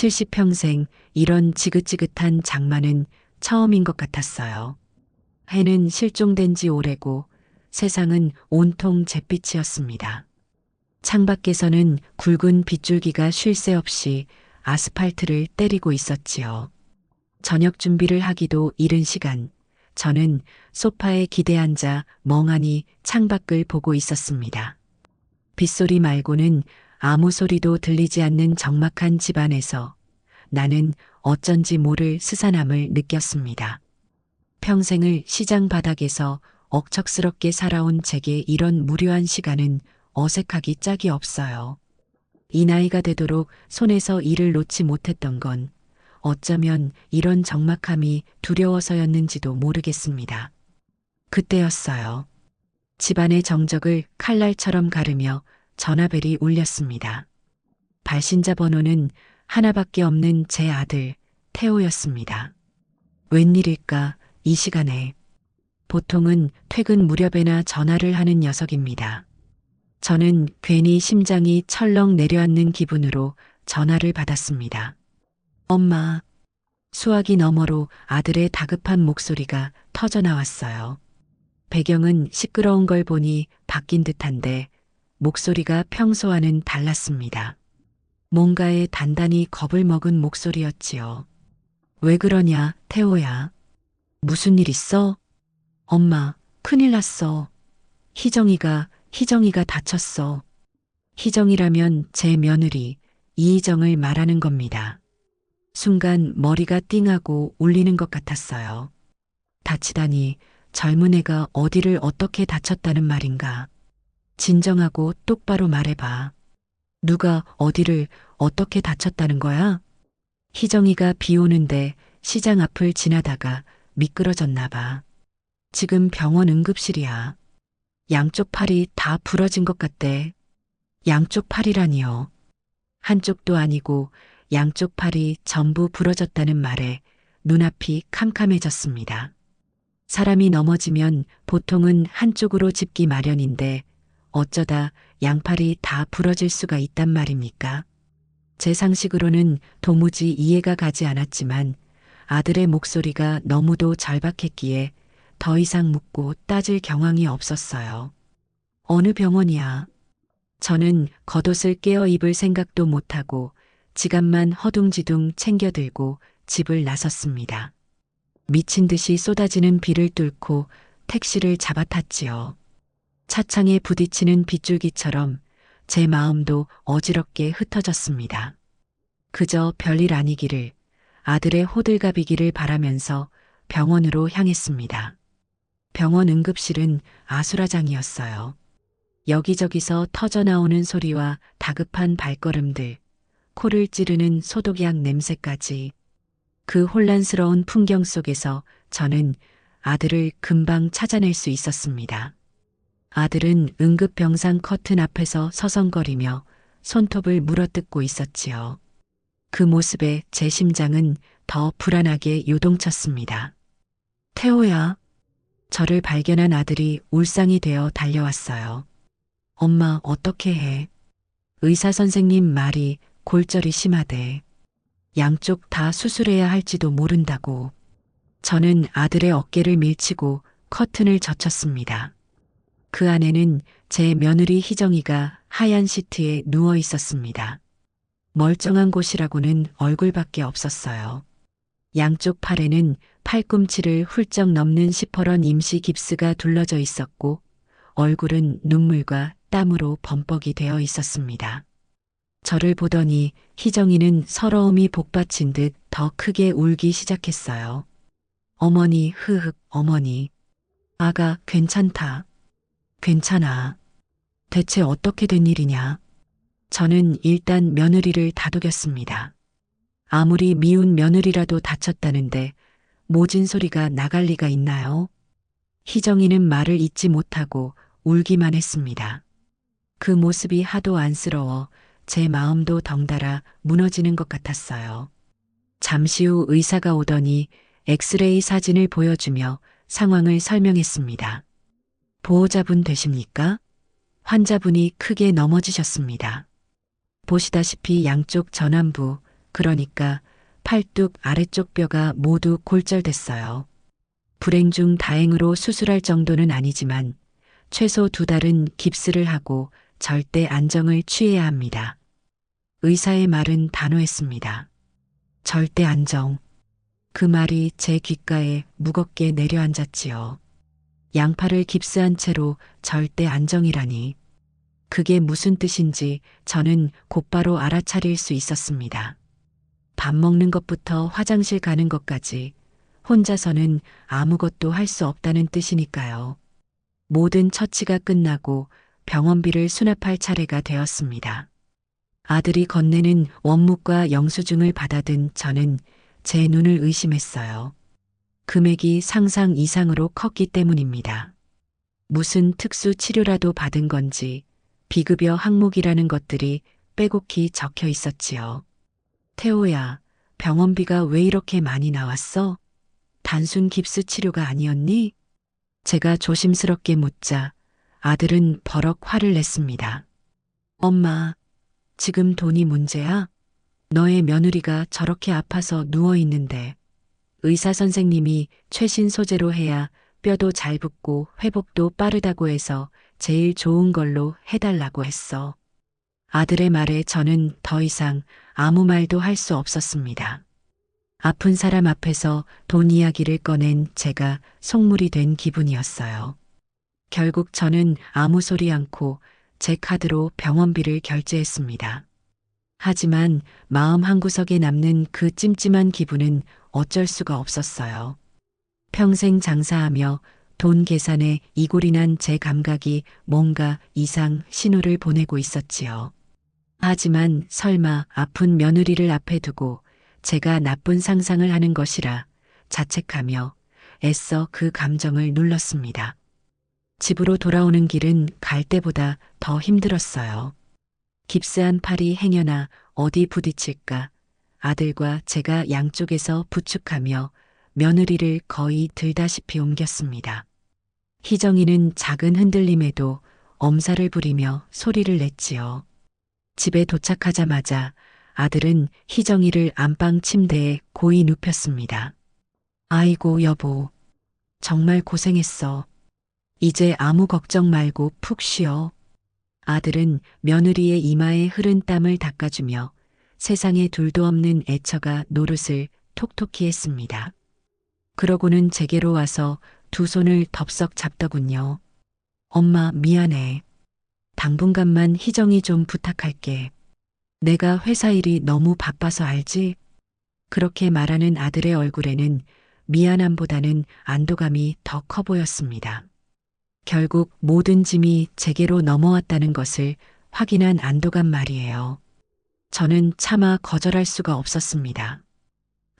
70평생 이런 지긋지긋한 장마는 처음인 것 같았어요. 해는 실종된 지 오래고 세상은 온통 잿빛이었습니다. 창밖에서는 굵은 빗줄기가 쉴 새 없이 아스팔트를 때리고 있었지요. 저녁 준비를 하기도 이른 시간, 저는 소파에 기대 앉아 멍하니 창밖을 보고 있었습니다. 빗소리 말고는 아무 소리도 들리지 않는 적막한 집안에서 나는 어쩐지 모를 스산함을 느꼈습니다. 평생을 시장 바닥에서 억척스럽게 살아온 제게 이런 무료한 시간은 어색하기 짝이 없어요. 이 나이가 되도록 손에서 일을 놓지 못했던 건 어쩌면 이런 적막함이 두려워서였는지도 모르겠습니다. 그때였어요. 집안의 정적을 칼날처럼 가르며 전화벨이 울렸습니다. 발신자 번호는 하나밖에 없는 제 아들 태호였습니다. 웬일일까 이 시간에. 보통은 퇴근 무렵에나 전화를 하는 녀석입니다. 저는 괜히 심장이 철렁 내려앉는 기분으로 전화를 받았습니다. 엄마. 수화기 너머로 아들의 다급한 목소리가 터져 나왔어요. 배경은 시끄러운 걸 보니 바뀐 듯한데 목소리가 평소와는 달랐습니다. 뭔가에 단단히 겁을 먹은 목소리였지요. 왜 그러냐, 태호야. 무슨 일 있어? 엄마, 큰일 났어. 희정이가 다쳤어. 희정이라면 제 며느리 이희정을 말하는 겁니다. 순간 머리가 띵하고 울리는 것 같았어요. 다치다니 젊은 애가 어디를 어떻게 다쳤다는 말인가. 진정하고 똑바로 말해봐. 누가 어디를 어떻게 다쳤다는 거야? 희정이가 비 오는데 시장 앞을 지나다가 미끄러졌나 봐. 지금 병원 응급실이야. 양쪽 팔이 다 부러진 것 같대. 양쪽 팔이라니요. 한쪽도 아니고 양쪽 팔이 전부 부러졌다는 말에 눈앞이 캄캄해졌습니다. 사람이 넘어지면 보통은 한쪽으로 짚기 마련인데 어쩌다 양팔이 다 부러질 수가 있단 말입니까? 제 상식으로는 도무지 이해가 가지 않았지만 아들의 목소리가 너무도 절박했기에 더 이상 묻고 따질 경황이 없었어요. 어느 병원이야? 저는 겉옷을 깨어 입을 생각도 못하고 지갑만 허둥지둥 챙겨들고 집을 나섰습니다. 미친 듯이 쏟아지는 비를 뚫고 택시를 잡아탔지요. 차창에 부딪히는 빗줄기처럼 제 마음도 어지럽게 흩어졌습니다. 그저 별일 아니기를, 아들의 호들갑이기를 바라면서 병원으로 향했습니다. 병원 응급실은 아수라장이었어요. 여기저기서 터져나오는 소리와 다급한 발걸음들, 코를 찌르는 소독약 냄새까지. 그 혼란스러운 풍경 속에서 저는 아들을 금방 찾아낼 수 있었습니다. 아들은 응급병상 커튼 앞에서 서성거리며 손톱을 물어뜯고 있었지요. 그 모습에 제 심장은 더 불안하게 요동쳤습니다. 태호야. 저를 발견한 아들이 울상이 되어 달려왔어요. 엄마, 어떻게 해? 의사 선생님 말이 골절이 심하대. 양쪽 다 수술해야 할지도 모른다고. 저는 아들의 어깨를 밀치고 커튼을 젖혔습니다. 그 안에는 제 며느리 희정이가 하얀 시트에 누워 있었습니다. 멀쩡한 곳이라고는 얼굴밖에 없었어요. 양쪽 팔에는 팔꿈치를 훌쩍 넘는 시퍼런 임시 깁스가 둘러져 있었고 얼굴은 눈물과 땀으로 범벅이 되어 있었습니다. 저를 보더니 희정이는 서러움이 복받친 듯 더 크게 울기 시작했어요. 어머니, 흐흑, 어머니. 아가, 괜찮다. 괜찮아. 대체 어떻게 된 일이냐? 저는 일단 며느리를 다독였습니다. 아무리 미운 며느리라도 다쳤다는데 모진 소리가 나갈 리가 있나요? 희정이는 말을 잇지 못하고 울기만 했습니다. 그 모습이 하도 안쓰러워 제 마음도 덩달아 무너지는 것 같았어요. 잠시 후 의사가 오더니 엑스레이 사진을 보여주며 상황을 설명했습니다. 보호자분 되십니까? 환자분이 크게 넘어지셨습니다. 보시다시피 양쪽 전완부, 그러니까 팔뚝 아래쪽 뼈가 모두 골절됐어요. 불행 중 다행으로 수술할 정도는 아니지만 최소 2달은 깁스를 하고 절대 안정을 취해야 합니다. 의사의 말은 단호했습니다. 절대 안정. 그 말이 제 귓가에 무겁게 내려앉았지요. 양팔을 깁스한 채로 절대 안정이라니. 그게 무슨 뜻인지 저는 곧바로 알아차릴 수 있었습니다. 밥 먹는 것부터 화장실 가는 것까지 혼자서는 아무것도 할 수 없다는 뜻이니까요. 모든 처치가 끝나고 병원비를 수납할 차례가 되었습니다. 아들이 건네는 원무과 영수증을 받아든 저는 제 눈을 의심했어요. 금액이 상상 이상으로 컸기 때문입니다. 무슨 특수 치료라도 받은 건지 비급여 항목이라는 것들이 빼곡히 적혀 있었지요. 태호야, 병원비가 왜 이렇게 많이 나왔어? 단순 깁스 치료가 아니었니? 제가 조심스럽게 묻자 아들은 버럭 화를 냈습니다. 엄마, 지금 돈이 문제야? 너의 며느리가 저렇게 아파서 누워 있는데 의사 선생님이 최신 소재로 해야 뼈도 잘 붙고 회복도 빠르다고 해서 제일 좋은 걸로 해달라고 했어. 아들의 말에 저는 더 이상 아무 말도 할 수 없었습니다. 아픈 사람 앞에서 돈 이야기를 꺼낸 제가 속물이 된 기분이었어요. 결국 저는 아무 소리 않고 제 카드로 병원비를 결제했습니다. 하지만 마음 한구석에 남는 그 찜찜한 기분은 어쩔 수가 없었어요. 평생 장사하며 돈 계산에 이골이 난 제 감각이 뭔가 이상 신호를 보내고 있었지요. 하지만 설마 아픈 며느리를 앞에 두고 제가 나쁜 상상을 하는 것이라 자책하며 애써 그 감정을 눌렀습니다. 집으로 돌아오는 길은 갈 때보다 더 힘들었어요. 깁스한 팔이 행여나 어디 부딪힐까 아들과 제가 양쪽에서 부축하며 며느리를 거의 들다시피 옮겼습니다. 희정이는 작은 흔들림에도 엄살을 부리며 소리를 냈지요. 집에 도착하자마자 아들은 희정이를 안방 침대에 고이 눕혔습니다. 아이고 여보, 정말 고생했어. 이제 아무 걱정 말고 푹 쉬어. 아들은 며느리의 이마에 흐른 땀을 닦아주며 세상에 둘도 없는 애처가 노릇을 톡톡히 했습니다. 그러고는 제게로 와서 두 손을 덥석 잡더군요. 엄마 미안해. 당분간만 희정이 좀 부탁할게. 내가 회사 일이 너무 바빠서 알지? 그렇게 말하는 아들의 얼굴에는 미안함보다는 안도감이 더 커 보였습니다. 결국 모든 짐이 제게로 넘어왔다는 것을 확인한 안도감 말이에요. 저는 차마 거절할 수가 없었습니다.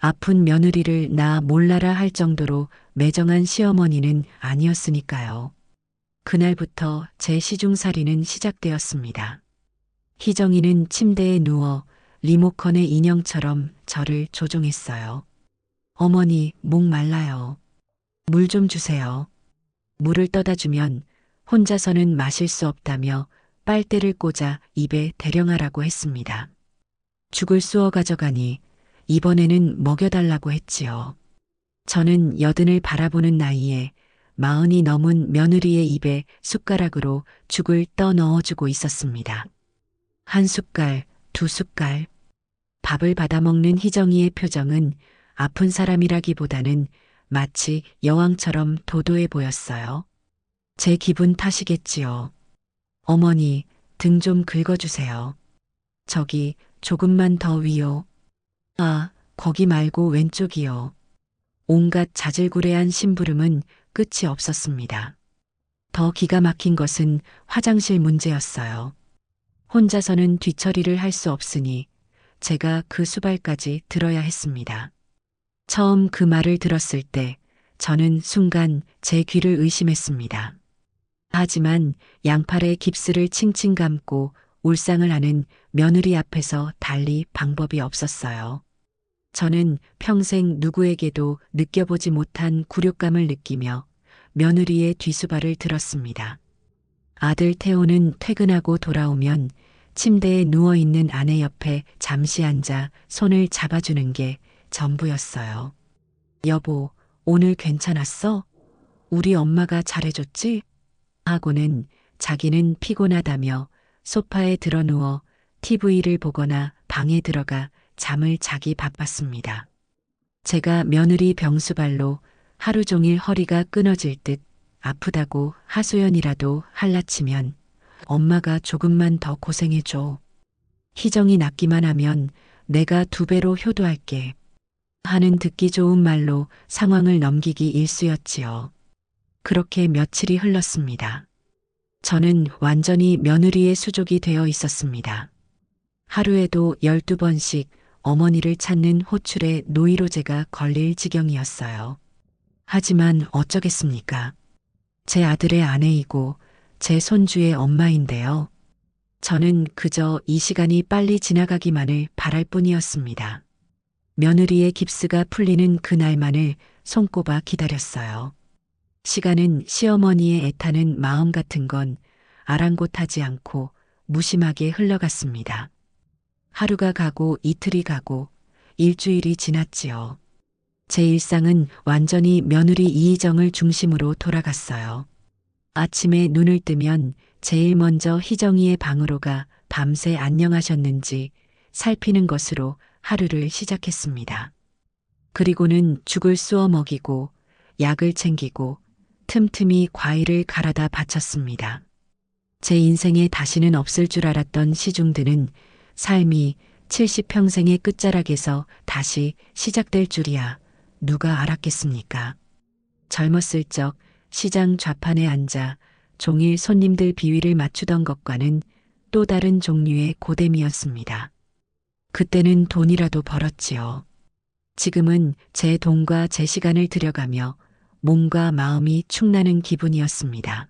아픈 며느리를 나 몰라라 할 정도로 매정한 시어머니는 아니었으니까요. 그날부터 제 시중살이는 시작되었습니다. 희정이는 침대에 누워 리모컨의 인형처럼 저를 조종했어요. 어머니, 목 말라요. 물 좀 주세요. 물을 떠다 주면 혼자서는 마실 수 없다며 빨대를 꽂아 입에 대령하라고 했습니다. 죽을 쑤어 가져가니 이번에는 먹여달라고 했지요. 저는 여든을 바라보는 나이에 40이 넘은 며느리의 입에 숟가락으로 죽을 떠 넣어주고 있었습니다. 한 숟갈, 두 숟갈. 밥을 받아먹는 희정이의 표정은 아픈 사람이라기보다는 마치 여왕처럼 도도해 보였어요. 제 기분 탓이겠지요. 어머니, 등 좀 긁어주세요. 저기 조금만 더 위요. 아, 거기 말고 왼쪽이요. 온갖 자질구레한 심부름은 끝이 없었습니다. 더 기가 막힌 것은 화장실 문제였어요. 혼자서는 뒤처리를 할 수 없으니 제가 그 수발까지 들어야 했습니다. 처음 그 말을 들었을 때 저는 순간 제 귀를 의심했습니다. 하지만 양팔에 깁스를 칭칭 감고 울상을 하는 며느리 앞에서 달리 방법이 없었어요. 저는 평생 누구에게도 느껴보지 못한 굴욕감을 느끼며 며느리의 뒤수발을 들었습니다. 아들 태호는 퇴근하고 돌아오면 침대에 누워있는 아내 옆에 잠시 앉아 손을 잡아주는 게 전부였어요. 여보, 오늘 괜찮았어? 우리 엄마가 잘해줬지? 하고는 자기는 피곤하다며 소파에 드러누워 TV를 보거나 방에 들어가 잠을 자기 바빴습니다. 제가 며느리 병수발로 하루 종일 허리가 끊어질 듯 아프다고 하소연이라도 할라치면 엄마가 조금만 더 고생해줘. 희정이 낫기만 하면 내가 2배로 효도할게. 하는 듣기 좋은 말로 상황을 넘기기 일쑤였지요. 그렇게 며칠이 흘렀습니다. 저는 완전히 며느리의 수족이 되어 있었습니다. 하루에도 12번씩 어머니를 찾는 호출에 노이로제가 걸릴 지경이었어요. 하지만 어쩌겠습니까? 제 아들의 아내이고 제 손주의 엄마인데요. 저는 그저 이 시간이 빨리 지나가기만을 바랄 뿐이었습니다. 며느리의 깁스가 풀리는 그날만을 손꼽아 기다렸어요. 시간은 시어머니의 애타는 마음 같은 건 아랑곳하지 않고 무심하게 흘러갔습니다. 하루가 가고 이틀이 가고 일주일이 지났지요. 제 일상은 완전히 며느리 이희정을 중심으로 돌아갔어요. 아침에 눈을 뜨면 제일 먼저 희정이의 방으로 가 밤새 안녕하셨는지 살피는 것으로 하루를 시작했습니다. 그리고는 죽을 쑤어 먹이고 약을 챙기고 틈틈이 과일을 갈아다 바쳤습니다. 제 인생에 다시는 없을 줄 알았던 시중드는 삶이 70평생의 끝자락에서 다시 시작될 줄이야 누가 알았겠습니까? 젊었을 적 시장 좌판에 앉아 종일 손님들 비위를 맞추던 것과는 또 다른 종류의 고됨이었습니다. 그때는 돈이라도 벌었지요. 지금은 제 돈과 제 시간을 들여가며 몸과 마음이 축나는 기분이었습니다.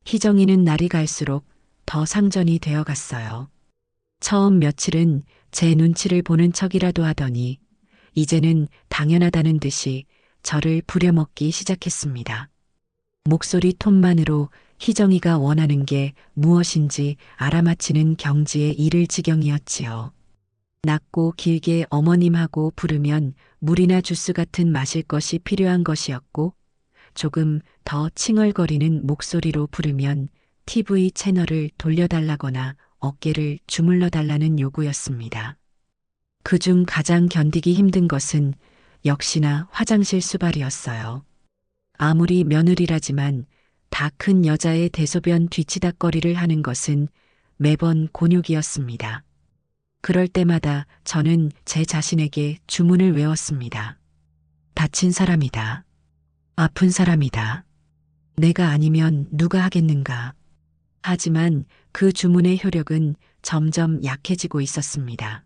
희정이는 날이 갈수록 더 상전이 되어갔어요. 처음 며칠은 제 눈치를 보는 척이라도 하더니 이제는 당연하다는 듯이 저를 부려먹기 시작했습니다. 목소리 톤만으로 희정이가 원하는 게 무엇인지 알아맞히는 경지에 이를 지경이었지요. 낮고 길게 어머님하고 부르면 물이나 주스 같은 마실 것이 필요한 것이었고 조금 더 칭얼거리는 목소리로 부르면 TV 채널을 돌려달라거나 어깨를 주물러 달라는 요구였습니다. 그중 가장 견디기 힘든 것은 역시나 화장실 수발이었어요. 아무리 며느리라지만 다 큰 여자의 대소변 뒤치다꺼리를 하는 것은 매번 곤욕이었습니다. 그럴 때마다 저는 제 자신에게 주문을 외웠습니다. 다친 사람이다. 아픈 사람이다. 내가 아니면 누가 하겠는가. 하지만 그 주문의 효력은 점점 약해지고 있었습니다.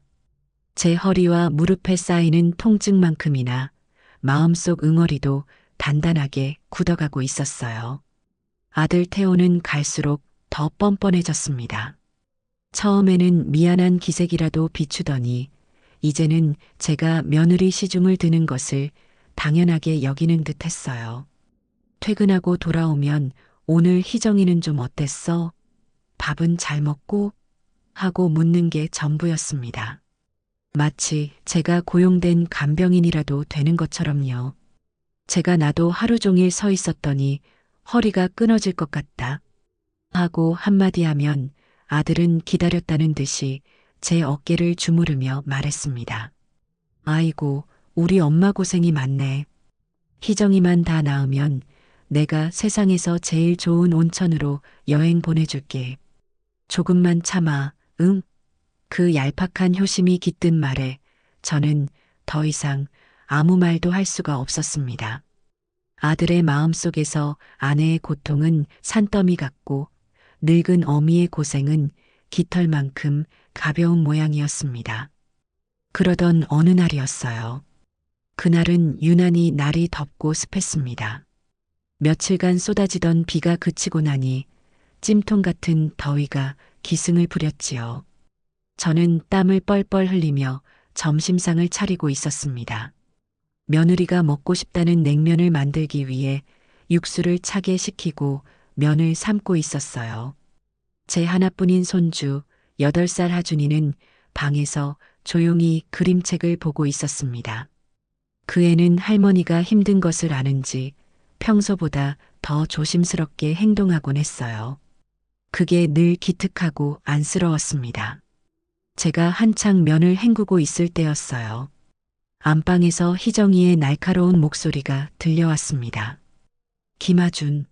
제 허리와 무릎에 쌓이는 통증만큼이나 마음속 응어리도 단단하게 굳어가고 있었어요. 아들 태호는 갈수록 더 뻔뻔해졌습니다. 처음에는 미안한 기색이라도 비추더니 이제는 제가 며느리 시중을 드는 것을 당연하게 여기는 듯 했어요. 퇴근하고 돌아오면 오늘 희정이는 좀 어땠어? 밥은 잘 먹고? 하고 묻는 게 전부였습니다. 마치 제가 고용된 간병인이라도 되는 것처럼요. 제가 나도 하루 종일 서 있었더니 허리가 끊어질 것 같다. 하고 한마디 하면 아들은 기다렸다는 듯이 제 어깨를 주무르며 말했습니다. 아이고, 우리 엄마 고생이 많네. 희정이만 다 나으면 내가 세상에서 제일 좋은 온천으로 여행 보내줄게. 조금만 참아, 응? 그 얄팍한 효심이 깃든 말에 저는 더 이상 아무 말도 할 수가 없었습니다. 아들의 마음속에서 아내의 고통은 산더미 같고 늙은 어미의 고생은 깃털만큼 가벼운 모양이었습니다. 그러던 어느 날이었어요. 그날은 유난히 날이 덥고 습했습니다. 며칠간 쏟아지던 비가 그치고 나니 찜통 같은 더위가 기승을 부렸지요. 저는 땀을 뻘뻘 흘리며 점심상을 차리고 있었습니다. 며느리가 먹고 싶다는 냉면을 만들기 위해 육수를 차게 식히고 면을 삶고 있었어요. 제 하나뿐인 손주, 8살 하준이는 방에서 조용히 그림책을 보고 있었습니다. 그 애는 할머니가 힘든 것을 아는지 평소보다 더 조심스럽게 행동하곤 했어요. 그게 늘 기특하고 안쓰러웠습니다. 제가 한창 면을 헹구고 있을 때였어요. 안방에서 희정이의 날카로운 목소리가 들려왔습니다. 김하준,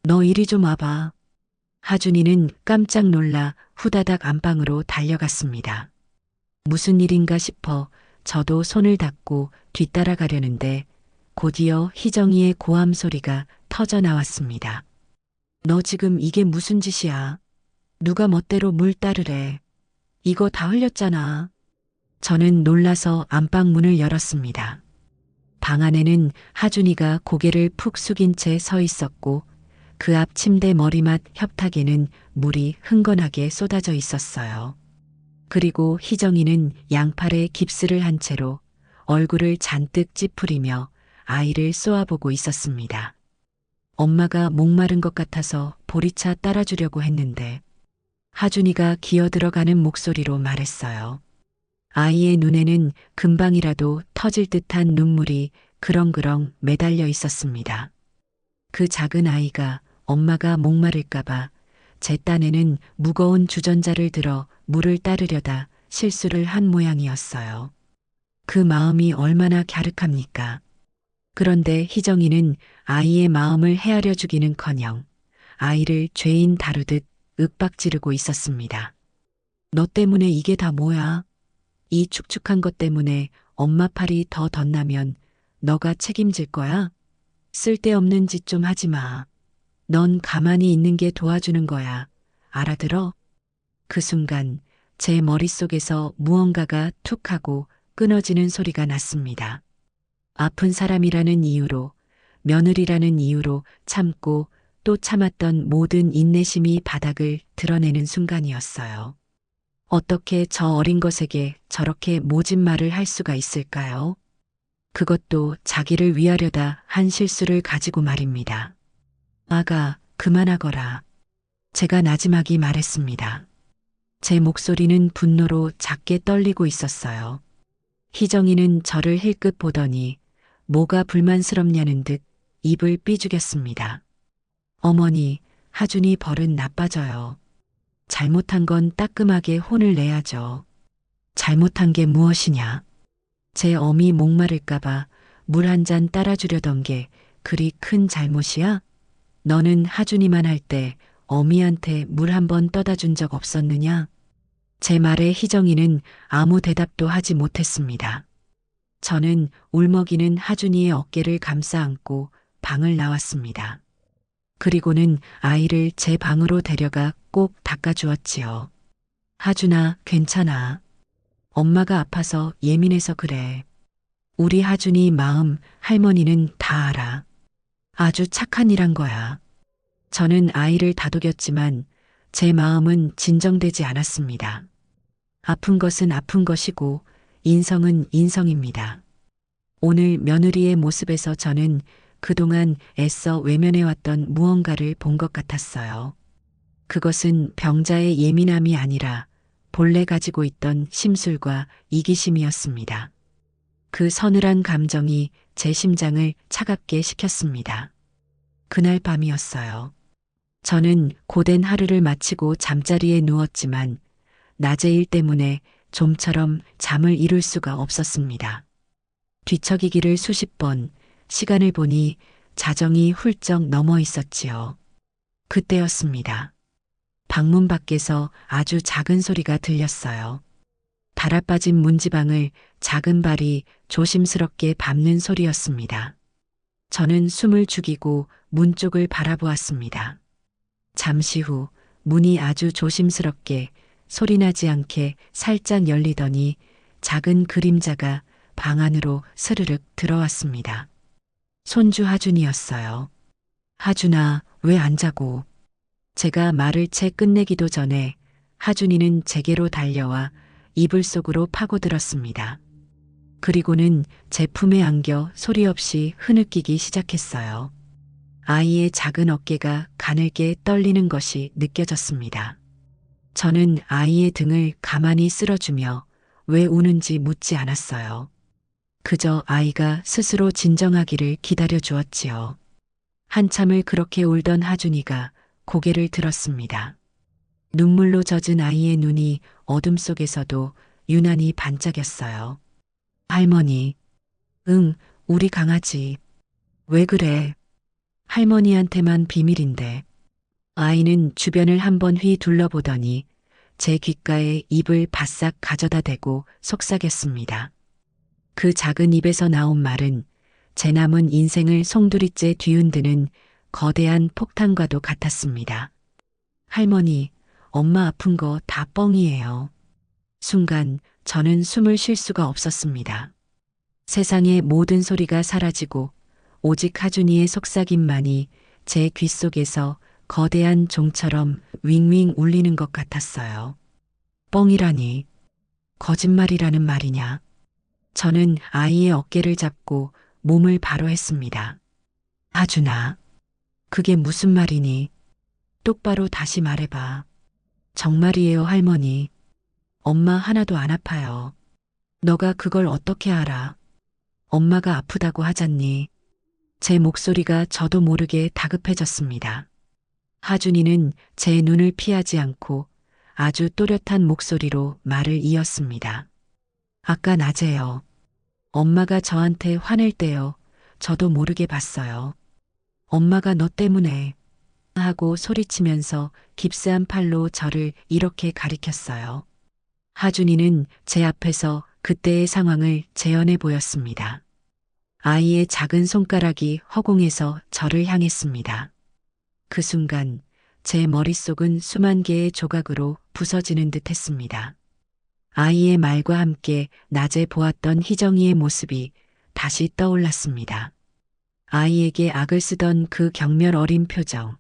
너 이리 좀 와봐. 하준이는 깜짝 놀라 후다닥 안방으로 달려갔습니다. 무슨 일인가 싶어 저도 손을 닫고 뒤따라가려는데 곧이어 희정이의 고함 소리가 터져 나왔습니다. 너 지금 이게 무슨 짓이야? 누가 멋대로 물 따르래. 이거 다 흘렸잖아. 저는 놀라서 안방 문을 열었습니다. 방 안에는 하준이가 고개를 푹 숙인 채 서 있었고 그 앞 침대 머리맡 협탁에는 물이 흥건하게 쏟아져 있었어요. 그리고 희정이는 양팔에 깁스를 한 채로 얼굴을 잔뜩 찌푸리며 아이를 쏘아보고 있었습니다. 엄마가 목마른 것 같아서 보리차 따라주려고 했는데 하준이가 기어들어가는 목소리로 말했어요. 아이의 눈에는 금방이라도 터질 듯한 눈물이 그렁그렁 매달려 있었습니다. 그 작은 아이가 엄마가 목마를까봐 제 딴에는 무거운 주전자를 들어 물을 따르려다 실수를 한 모양이었어요. 그 마음이 얼마나 갸륵합니까? 그런데 희정이는 아이의 마음을 헤아려 주기는커녕 아이를 죄인 다루듯 윽박지르고 있었습니다. 너 때문에 이게 다 뭐야? 이 축축한 것 때문에 엄마 팔이 더 덧나면 너가 책임질 거야? 쓸데없는 짓 좀 하지 마. 넌 가만히 있는 게 도와주는 거야. 알아들어? 그 순간 제 머릿속에서 무언가가 툭 하고 끊어지는 소리가 났습니다. 아픈 사람이라는 이유로, 며느리라는 이유로 참고 또 참았던 모든 인내심이 바닥을 드러내는 순간이었어요. 어떻게 저 어린 것에게 저렇게 모진 말을 할 수가 있을까요? 그것도 자기를 위하려다 한 실수를 가지고 말입니다. 아가, 그만하거라. 제가 나지막이 말했습니다. 제 목소리는 분노로 작게 떨리고 있었어요. 희정이는 저를 힐끗 보더니 뭐가 불만스럽냐는 듯 입을 삐죽였습니다. 어머니, 하준이 버릇 나빠져요. 잘못한 건 따끔하게 혼을 내야죠. 잘못한 게 무엇이냐? 제 어미 목마를까봐 물 한 잔 따라주려던 게 그리 큰 잘못이야? 너는 하준이만 할 때 어미한테 물 한 번 떠다 준 적 없었느냐? 제 말에 희정이는 아무 대답도 하지 못했습니다. 저는 울먹이는 하준이의 어깨를 감싸 안고 방을 나왔습니다. 그리고는 아이를 제 방으로 데려가 꼭 닦아주었지요. 하준아, 괜찮아. 엄마가 아파서 예민해서 그래. 우리 하준이 마음 할머니는 다 알아. 아주 착한 이란 거야. 저는 아이를 다독였지만 제 마음은 진정되지 않았습니다. 아픈 것은 아픈 것이고 인성은 인성입니다. 오늘 며느리의 모습에서 저는 그동안 애써 외면해왔던 무언가를 본 것 같았어요. 그것은 병자의 예민함이 아니라 본래 가지고 있던 심술과 이기심이었습니다. 그 서늘한 감정이 제 심장을 차갑게 식혔습니다. 그날 밤이었어요. 저는 고된 하루를 마치고 잠자리에 누웠지만 낮의 일 때문에 좀처럼 잠을 이룰 수가 없었습니다. 뒤척이기를 수십 번, 시간을 보니 자정이 훌쩍 넘어 있었지요. 그때였습니다. 방문 밖에서 아주 작은 소리가 들렸어요. 달아빠진 문지방을 작은 발이 조심스럽게 밟는 소리였습니다. 저는 숨을 죽이고 문 쪽을 바라보았습니다. 잠시 후 문이 아주 조심스럽게 소리나지 않게 살짝 열리더니 작은 그림자가 방 안으로 스르륵 들어왔습니다. 손주 하준이었어요. 하준아, 왜 안 자고? 제가 말을 채 끝내기도 전에 하준이는 제게로 달려와 이불 속으로 파고들었습니다. 그리고는 제 품에 안겨 소리 없이 흐느끼기 시작했어요. 아이의 작은 어깨가 가늘게 떨리는 것이 느껴졌습니다. 저는 아이의 등을 가만히 쓸어주며 왜 우는지 묻지 않았어요. 그저 아이가 스스로 진정하기를 기다려 주었지요. 한참을 그렇게 울던 하준이가 고개를 들었습니다. 눈물로 젖은 아이의 눈이 어둠 속에서도 유난히 반짝였어요. 할머니, 응, 우리 강아지. 왜 그래? 할머니한테만 비밀인데. 아이는 주변을 한번 휘 둘러보더니 제 귓가에 입을 바싹 가져다 대고 속삭였습니다. 그 작은 입에서 나온 말은 제 남은 인생을 송두리째 뒤흔드는 거대한 폭탄과도 같았습니다. 할머니, 엄마 아픈 거 다 뻥이에요. 순간 저는 숨을 쉴 수가 없었습니다. 세상의 모든 소리가 사라지고 오직 하준이의 속삭임만이 제 귓속에서 거대한 종처럼 윙윙 울리는 것 같았어요. 뻥이라니, 거짓말이라는 말이냐. 저는 아이의 어깨를 잡고 몸을 바로 했습니다. 하준아, 그게 무슨 말이니? 똑바로 다시 말해봐. 정말이에요, 할머니. 엄마 하나도 안 아파요. 너가 그걸 어떻게 알아? 엄마가 아프다고 하잖니. 제 목소리가 저도 모르게 다급해졌습니다. 하준이는 제 눈을 피하지 않고 아주 또렷한 목소리로 말을 이었습니다. 아까 낮에요. 엄마가 저한테 화낼 때요. 저도 모르게 봤어요. 엄마가 너 때문에 하고 소리치면서 깁스한 팔로 저를 이렇게 가리켰어요. 하준이는 제 앞에서 그때의 상황을 재현해 보였습니다. 아이의 작은 손가락이 허공에서 저를 향했습니다. 그 순간 제 머릿속은 수만 개의 조각으로 부서지는 듯 했습니다. 아이의 말과 함께 낮에 보았던 희정이의 모습이 다시 떠올랐습니다. 아이에게 악을 쓰던 그 경멸 어린 표정,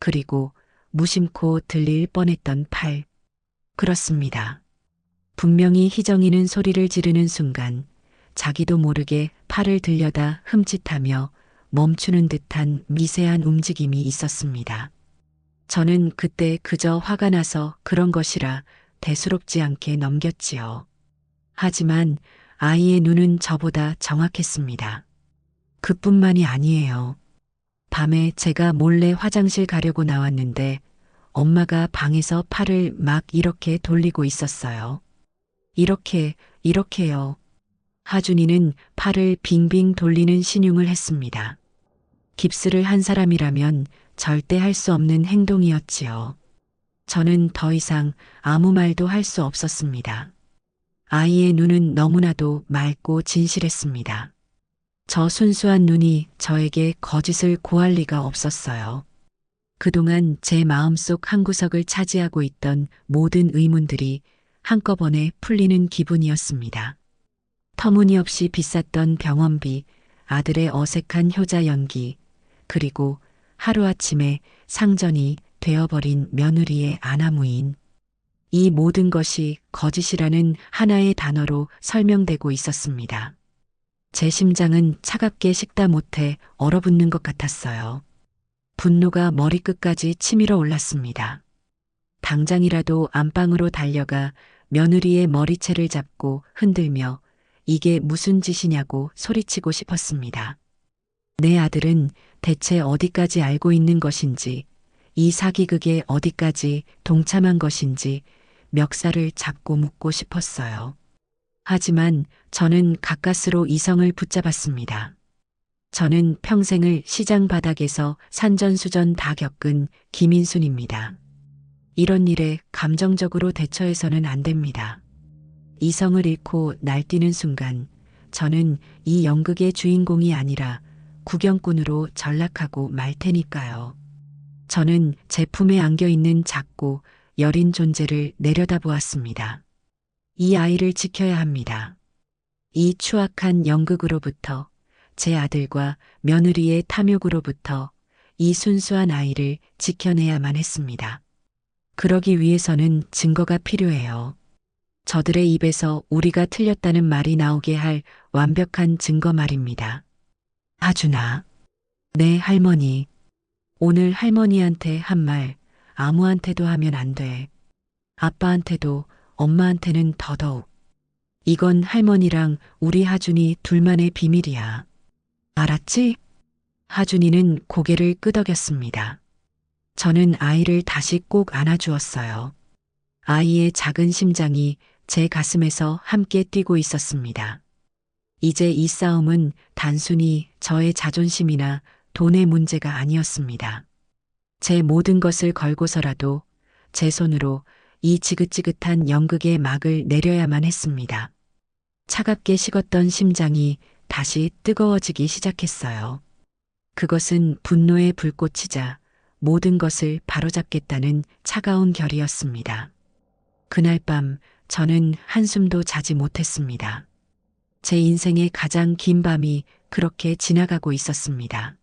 그리고 무심코 들릴 뻔했던 팔. 그렇습니다. 분명히 희정이는 소리를 지르는 순간 자기도 모르게 팔을 들여다 흠칫하며 멈추는 듯한 미세한 움직임이 있었습니다. 저는 그때 그저 화가 나서 그런 것이라 대수롭지 않게 넘겼지요. 하지만 아이의 눈은 저보다 정확했습니다. 그뿐만이 아니에요. 밤에 제가 몰래 화장실 가려고 나왔는데 엄마가 방에서 팔을 막 이렇게 돌리고 있었어요. 이렇게요. 하준이는 팔을 빙빙 돌리는 신용을 했습니다. 깁스를 한 사람이라면 절대 할 수 없는 행동이었지요. 저는 더 이상 아무 말도 할 수 없었습니다. 아이의 눈은 너무나도 맑고 진실했습니다. 저 순수한 눈이 저에게 거짓을 고할 리가 없었어요. 그동안 제 마음속 한구석을 차지하고 있던 모든 의문들이 한꺼번에 풀리는 기분이었습니다. 터무니없이 비쌌던 병원비, 아들의 어색한 효자 연기, 그리고 하루아침에 상전이 되어버린 며느리의 아나무인. 이 모든 것이 거짓이라는 하나의 단어로 설명되고 있었습니다. 제 심장은 차갑게 식다 못해 얼어붙는 것 같았어요. 분노가 머리끝까지 치밀어 올랐습니다. 당장이라도 안방으로 달려가 며느리의 머리채를 잡고 흔들며 이게 무슨 짓이냐고 소리치고 싶었습니다. 내 아들은 대체 어디까지 알고 있는 것인지, 이 사기극에 어디까지 동참한 것인지 멱살을 잡고 묻고 싶었어요. 하지만 저는 가까스로 이성을 붙잡았습니다. 저는 평생을 시장 바닥에서 산전수전 다 겪은 김인순입니다. 이런 일에 감정적으로 대처해서는 안 됩니다. 이성을 잃고 날뛰는 순간 저는 이 연극의 주인공이 아니라 구경꾼으로 전락하고 말 테니까요. 저는 제 품에 안겨있는 작고 여린 존재를 내려다보았습니다. 이 아이를 지켜야 합니다. 이 추악한 연극으로부터, 제 아들과 며느리의 탐욕으로부터 이 순수한 아이를 지켜내야만 했습니다. 그러기 위해서는 증거가 필요해요. 저들의 입에서 우리가 틀렸다는 말이 나오게 할 완벽한 증거 말입니다. 하준아, 네 할머니. 오늘 할머니한테 한 말 아무한테도 하면 안 돼. 아빠한테도 엄마한테는 더더욱. 이건 할머니랑 우리 하준이 둘만의 비밀이야. 알았지? 하준이는 고개를 끄덕였습니다. 저는 아이를 다시 꼭 안아주었어요. 아이의 작은 심장이 제 가슴에서 함께 뛰고 있었습니다. 이제 이 싸움은 단순히 저의 자존심이나 돈의 문제가 아니었습니다. 제 모든 것을 걸고서라도 제 손으로 이 지긋지긋한 연극의 막을 내려야만 했습니다. 차갑게 식었던 심장이 다시 뜨거워지기 시작했어요. 그것은 분노의 불꽃이자 모든 것을 바로잡겠다는 차가운 결이었습니다. 그날 밤 저는 한숨도 자지 못했습니다. 제 인생의 가장 긴 밤이 그렇게 지나가고 있었습니다.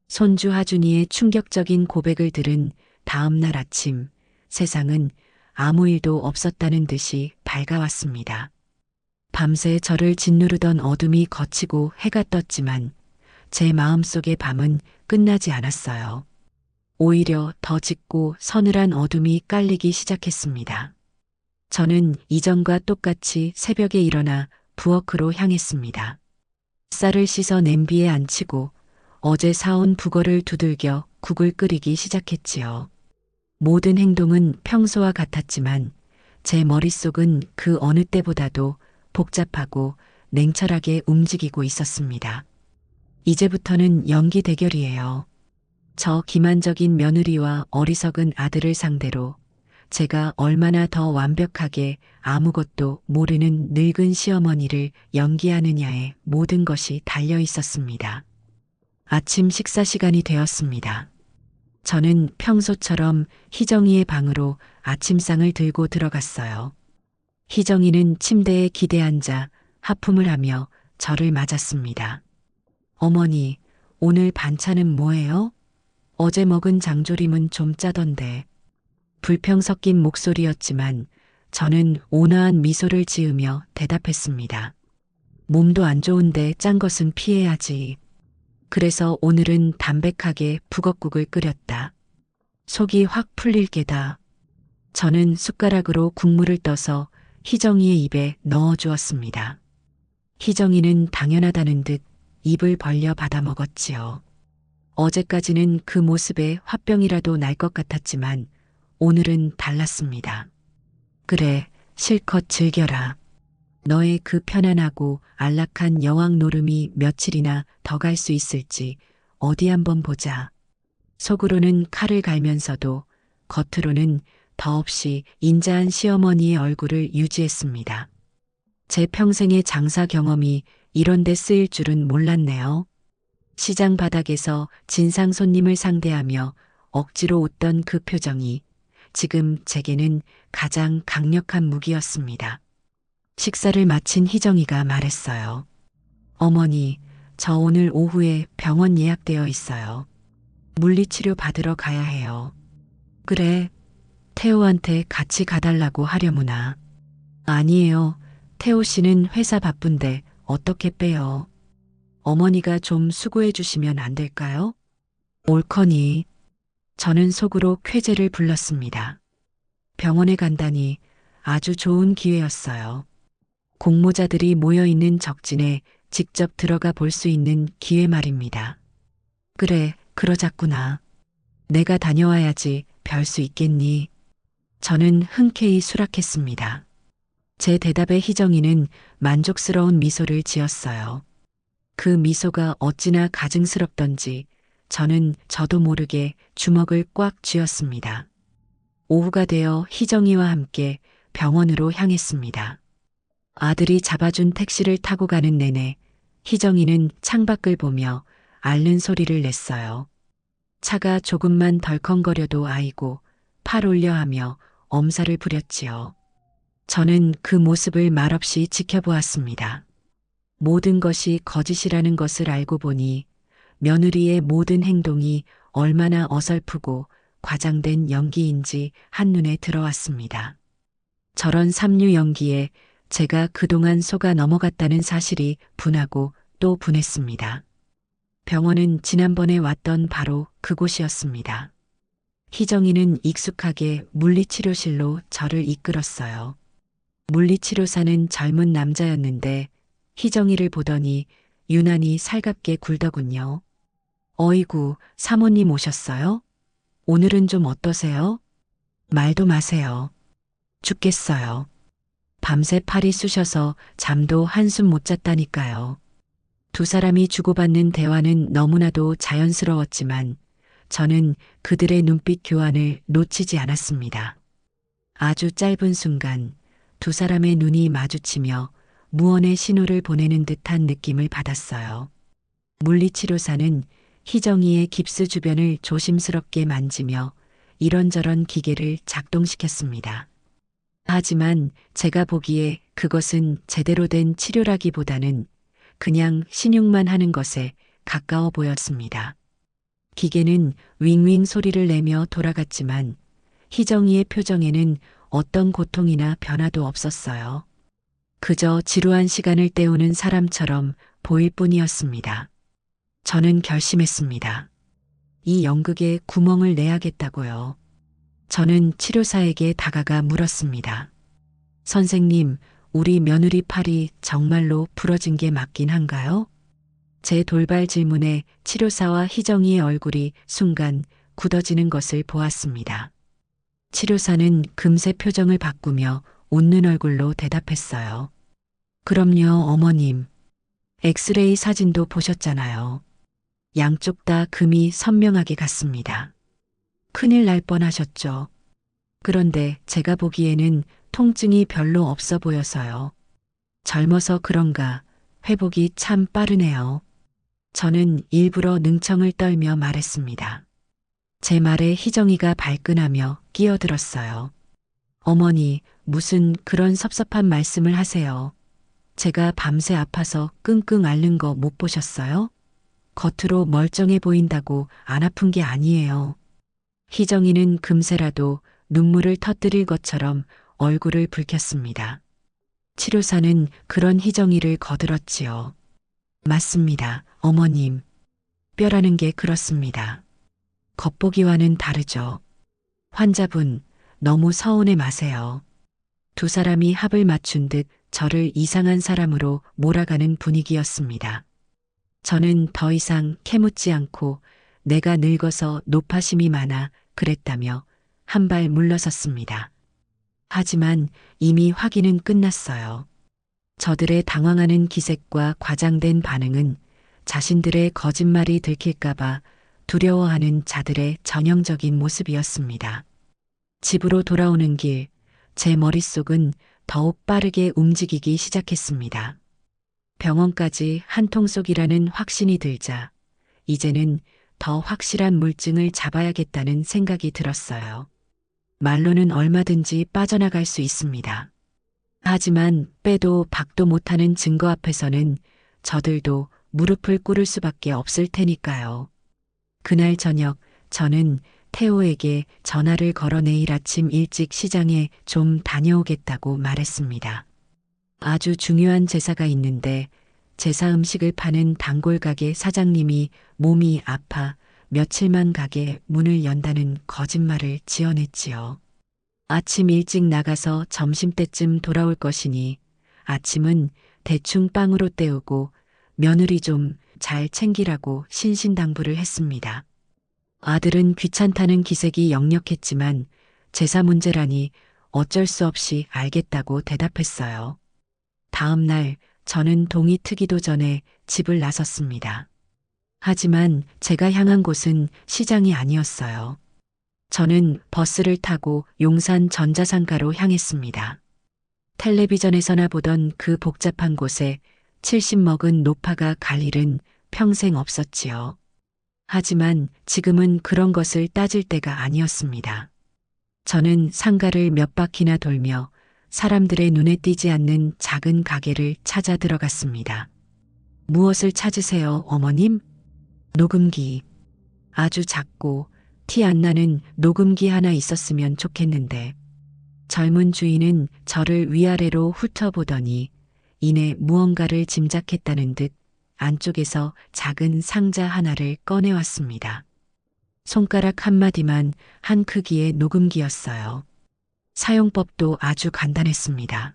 손주 하준이의 충격적인 고백을 들은 다음 날 아침, 세상은 아무 일도 없었다는 듯이 밝아왔습니다. 밤새 저를 짓누르던 어둠이 걷히고 해가 떴지만 제 마음속의 밤은 끝나지 않았어요. 오히려 더 짙고 서늘한 어둠이 깔리기 시작했습니다. 저는 이전과 똑같이 새벽에 일어나 부엌으로 향했습니다. 쌀을 씻어 냄비에 앉히고 어제 사온 북어를 두들겨 국을 끓이기 시작했지요. 모든 행동은 평소와 같았지만 제 머릿속은 그 어느 때보다도 복잡하고 냉철하게 움직이고 있었습니다. 이제부터는 연기 대결이에요. 저 기만적인 며느리와 어리석은 아들을 상대로 제가 얼마나 더 완벽하게 아무것도 모르는 늙은 시어머니를 연기하느냐에 모든 것이 달려 있었습니다. 아침 식사 시간이 되었습니다. 저는 평소처럼 희정이의 방으로 아침상을 들고 들어갔어요. 희정이는 침대에 기대앉아 하품을 하며 저를 맞았습니다. 어머니, 오늘 반찬은 뭐예요? 어제 먹은 장조림은 좀 짜던데. 불평 섞인 목소리였지만 저는 온화한 미소를 지으며 대답했습니다. 몸도 안 좋은데 짠 것은 피해야지. 그래서 오늘은 담백하게 북엇국을 끓였다. 속이 확 풀릴 게다. 저는 숟가락으로 국물을 떠서 희정이의 입에 넣어 주었습니다. 희정이는 당연하다는 듯 입을 벌려 받아 먹었지요. 어제까지는 그 모습에 화병이라도 날 것 같았지만 오늘은 달랐습니다. 그래, 실컷 즐겨라. 너의 그 편안하고 안락한 여왕 노름이 며칠이나 더 갈 수 있을지 어디 한번 보자. 속으로는 칼을 갈면서도 겉으로는 더없이 인자한 시어머니의 얼굴을 유지했습니다. 제 평생의 장사 경험이 이런 데 쓰일 줄은 몰랐네요. 시장 바닥에서 진상 손님을 상대하며 억지로 웃던 그 표정이 지금 제게는 가장 강력한 무기였습니다. 식사를 마친 희정이가 말했어요. 어머니, 저 오늘 오후에 병원 예약되어 있어요. 물리치료 받으러 가야 해요. 그래, 태호한테 같이 가달라고 하려무나. 아니에요. 태호 씨는 회사 바쁜데 어떻게 빼요? 어머니가 좀 수고해 주시면 안 될까요? 옳거니. 저는 속으로 쾌재를 불렀습니다. 병원에 간다니 아주 좋은 기회였어요. 공모자들이 모여있는 적진에 직접 들어가 볼 수 있는 기회 말입니다. 그래, 그러자꾸나. 내가 다녀와야지 별 수 있겠니? 저는 흔쾌히 수락했습니다. 제 대답에 희정이는 만족스러운 미소를 지었어요. 그 미소가 어찌나 가증스럽던지 저는 저도 모르게 주먹을 꽉 쥐었습니다. 오후가 되어 희정이와 함께 병원으로 향했습니다. 아들이 잡아준 택시를 타고 가는 내내 희정이는 창밖을 보며 앓는 소리를 냈어요. 차가 조금만 덜컹거려도 아이고 팔 올려 하며 엄살을 부렸지요. 저는 그 모습을 말없이 지켜보았습니다. 모든 것이 거짓이라는 것을 알고 보니 며느리의 모든 행동이 얼마나 어설프고 과장된 연기인지 한눈에 들어왔습니다. 저런 삼류 연기에 제가 그동안 속아 넘어갔다는 사실이 분하고 또 분했습니다. 병원은 지난번에 왔던 바로 그곳이었습니다. 희정이는 익숙하게 물리치료실로 저를 이끌었어요. 물리치료사는 젊은 남자였는데 희정이를 보더니 유난히 살갑게 굴더군요. 어이구, 사모님 오셨어요? 오늘은 좀 어떠세요? 말도 마세요. 죽겠어요. 밤새 팔이 쑤셔서 잠도 한숨 못 잤다니까요. 두 사람이 주고받는 대화는 너무나도 자연스러웠지만 저는 그들의 눈빛 교환을 놓치지 않았습니다. 아주 짧은 순간 두 사람의 눈이 마주치며 무언의 신호를 보내는 듯한 느낌을 받았어요. 물리치료사는 희정이의 깁스 주변을 조심스럽게 만지며 이런저런 기계를 작동시켰습니다. 하지만 제가 보기에 그것은 제대로 된 치료라기보다는 그냥 신용만 하는 것에 가까워 보였습니다. 기계는 윙윙 소리를 내며 돌아갔지만 희정이의 표정에는 어떤 고통이나 변화도 없었어요. 그저 지루한 시간을 때우는 사람처럼 보일 뿐이었습니다. 저는 결심했습니다. 이 연극에 구멍을 내야겠다고요. 저는 치료사에게 다가가 물었습니다. 선생님, 우리 며느리 팔이 정말로 부러진 게 맞긴 한가요? 제 돌발 질문에 치료사와 희정이의 얼굴이 순간 굳어지는 것을 보았습니다. 치료사는 금세 표정을 바꾸며 웃는 얼굴로 대답했어요. 그럼요, 어머님. 엑스레이 사진도 보셨잖아요. 양쪽 다 금이 선명하게 갔습니다. 큰일 날 뻔하셨죠. 그런데 제가 보기에는 통증이 별로 없어 보여서요. 젊어서 그런가 회복이 참 빠르네요. 저는 일부러 능청을 떨며 말했습니다. 제 말에 희정이가 발끈하며 끼어들었어요. 어머니, 무슨 그런 섭섭한 말씀을 하세요. 제가 밤새 아파서 끙끙 앓는 거 못 보셨어요? 겉으로 멀쩡해 보인다고 안 아픈 게 아니에요. 희정이는 금세라도 눈물을 터뜨릴 것처럼 얼굴을 붉혔습니다. 치료사는 그런 희정이를 거들었지요. 맞습니다, 어머님. 뼈라는 게 그렇습니다. 겉보기와는 다르죠. 환자분, 너무 서운해 마세요. 두 사람이 합을 맞춘 듯 저를 이상한 사람으로 몰아가는 분위기였습니다. 저는 더 이상 캐묻지 않고 내가 늙어서 노파심이 많아 그랬다며 한 발 물러섰습니다. 하지만 이미 확인은 끝났어요. 저들의 당황하는 기색과 과장된 반응은 자신들의 거짓말이 들킬까봐 두려워하는 자들의 전형적인 모습이었습니다. 집으로 돌아오는 길, 제 머릿속은 더욱 빠르게 움직이기 시작했습니다. 병원까지 한 통속이라는 확신이 들자 이제는 더 확실한 물증을 잡아야겠다는 생각이 들었어요. 말로는 얼마든지 빠져나갈 수 있습니다. 하지만 빼도 박도 못하는 증거 앞에서는 저들도 무릎을 꿇을 수밖에 없을 테니까요. 그날 저녁 저는 태호에게 전화를 걸어 내일 아침 일찍 시장에 좀 다녀오겠다고 말했습니다. 아주 중요한 제사가 있는데 제사 음식을 파는 단골 가게 사장님이 몸이 아파 며칠만 가게 문을 연다는 거짓말을 지어냈지요. 아침 일찍 나가서 점심때쯤 돌아올 것이니 아침은 대충 빵으로 때우고 며느리 좀 잘 챙기라고 신신당부를 했습니다. 아들은 귀찮다는 기색이 역력했지만 제사 문제라니 어쩔 수 없이 알겠다고 대답했어요. 다음 날 저는 동이 트기도 전에 집을 나섰습니다. 하지만 제가 향한 곳은 시장이 아니었어요. 저는 버스를 타고 용산 전자상가로 향했습니다. 텔레비전에서나 보던 그 복잡한 곳에 70 먹은 노파가 갈 일은 평생 없었지요. 하지만 지금은 그런 것을 따질 때가 아니었습니다. 저는 상가를 몇 바퀴나 돌며 사람들의 눈에 띄지 않는 작은 가게를 찾아 들어갔습니다. 무엇을 찾으세요, 어머님? 녹음기. 아주 작고 티 안 나는 녹음기 하나 있었으면 좋겠는데. 젊은 주인은 저를 위아래로 훑어보더니 이내 무언가를 짐작했다는 듯 안쪽에서 작은 상자 하나를 꺼내왔습니다. 손가락 한마디만 한 크기의 녹음기였어요. 사용법도 아주 간단했습니다.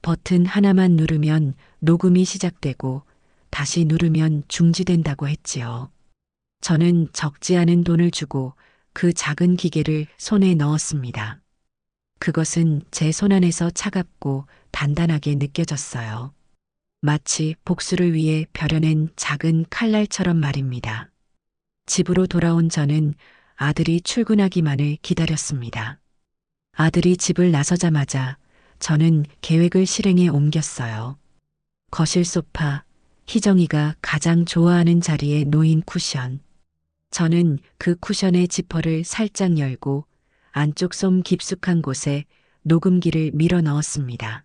버튼 하나만 누르면 녹음이 시작되고 다시 누르면 중지된다고 했지요. 저는 적지 않은 돈을 주고 그 작은 기계를 손에 넣었습니다. 그것은 제 손안에서 차갑고 단단하게 느껴졌어요. 마치 복수를 위해 벼려낸 작은 칼날처럼 말입니다. 집으로 돌아온 저는 아들이 출근하기만을 기다렸습니다. 아들이 집을 나서자마자 저는 계획을 실행에 옮겼어요. 거실 소파, 희정이가 가장 좋아하는 자리에 놓인 쿠션. 저는 그 쿠션의 지퍼를 살짝 열고 안쪽 솜 깊숙한 곳에 녹음기를 밀어 넣었습니다.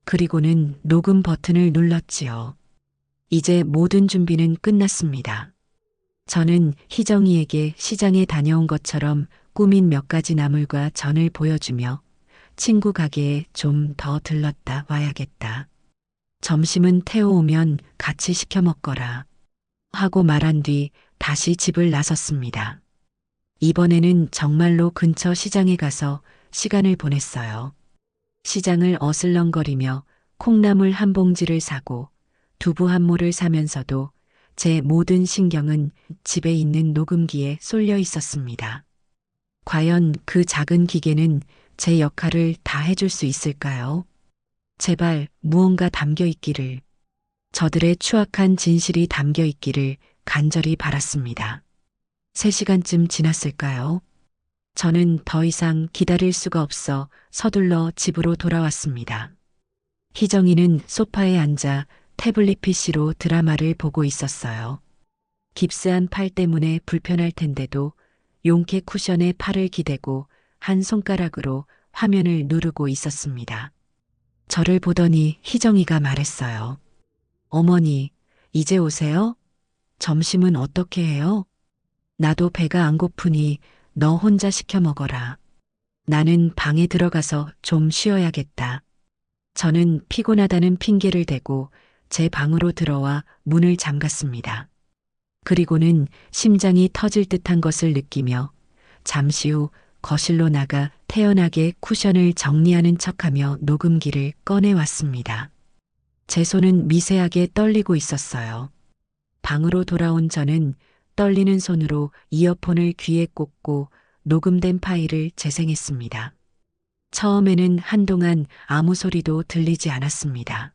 그리고는 녹음 버튼을 눌렀지요. 이제 모든 준비는 끝났습니다. 저는 희정이에게 시장에 다녀온 것처럼 꾸민 몇 가지 나물과 전을 보여주며 친구 가게에 좀 더 들렀다 와야겠다. 점심은 태워 오면 같이 시켜 먹거라. 하고 말한 뒤 다시 집을 나섰습니다. 이번에는 정말로 근처 시장에 가서 시간을 보냈어요. 시장을 어슬렁거리며 콩나물 한 봉지를 사고 두부 한 모를 사면서도 제 모든 신경은 집에 있는 녹음기에 쏠려 있었습니다. 과연 그 작은 기계는 제 역할을 다 해줄 수 있을까요? 제발 무언가 담겨 있기를, 저들의 추악한 진실이 담겨 있기를 간절히 바랐습니다. 3시간쯤 지났을까요? 저는 더 이상 기다릴 수가 없어 서둘러 집으로 돌아왔습니다. 희정이는 소파에 앉아 태블릿 PC로 드라마를 보고 있었어요. 깁스한 팔 때문에 불편할 텐데도 용케 쿠션에 팔을 기대고 한 손가락으로 화면을 누르고 있었습니다. 저를 보더니 희정이가 말했어요. 어머니, 이제 오세요? 점심은 어떻게 해요? 나도 배가 안 고프니 너 혼자 시켜 먹어라. 나는 방에 들어가서 좀 쉬어야겠다. 저는 피곤하다는 핑계를 대고 제 방으로 들어와 문을 잠갔습니다. 그리고는 심장이 터질 듯한 것을 느끼며 잠시 후 거실로 나가 태연하게 쿠션을 정리하는 척하며 녹음기를 꺼내왔습니다. 제 손은 미세하게 떨리고 있었어요. 방으로 돌아온 저는 떨리는 손으로 이어폰을 귀에 꽂고 녹음된 파일을 재생했습니다. 처음에는 한동안 아무 소리도 들리지 않았습니다.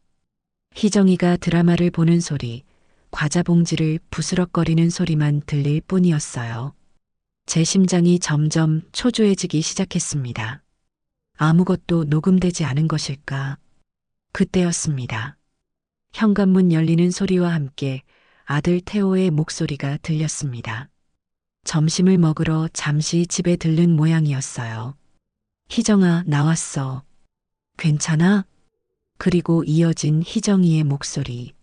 희정이가 드라마를 보는 소리, 과자 봉지를 부스럭거리는 소리만 들릴 뿐이었어요. 제 심장이 점점 초조해지기 시작했습니다. 아무것도 녹음되지 않은 것일까? 그때였습니다. 현관문 열리는 소리와 함께 아들 태호의 목소리가 들렸습니다. 점심을 먹으러 잠시 집에 들른 모양이었어요. 희정아, 나왔어. 괜찮아? 그리고 이어진 희정이의 목소리.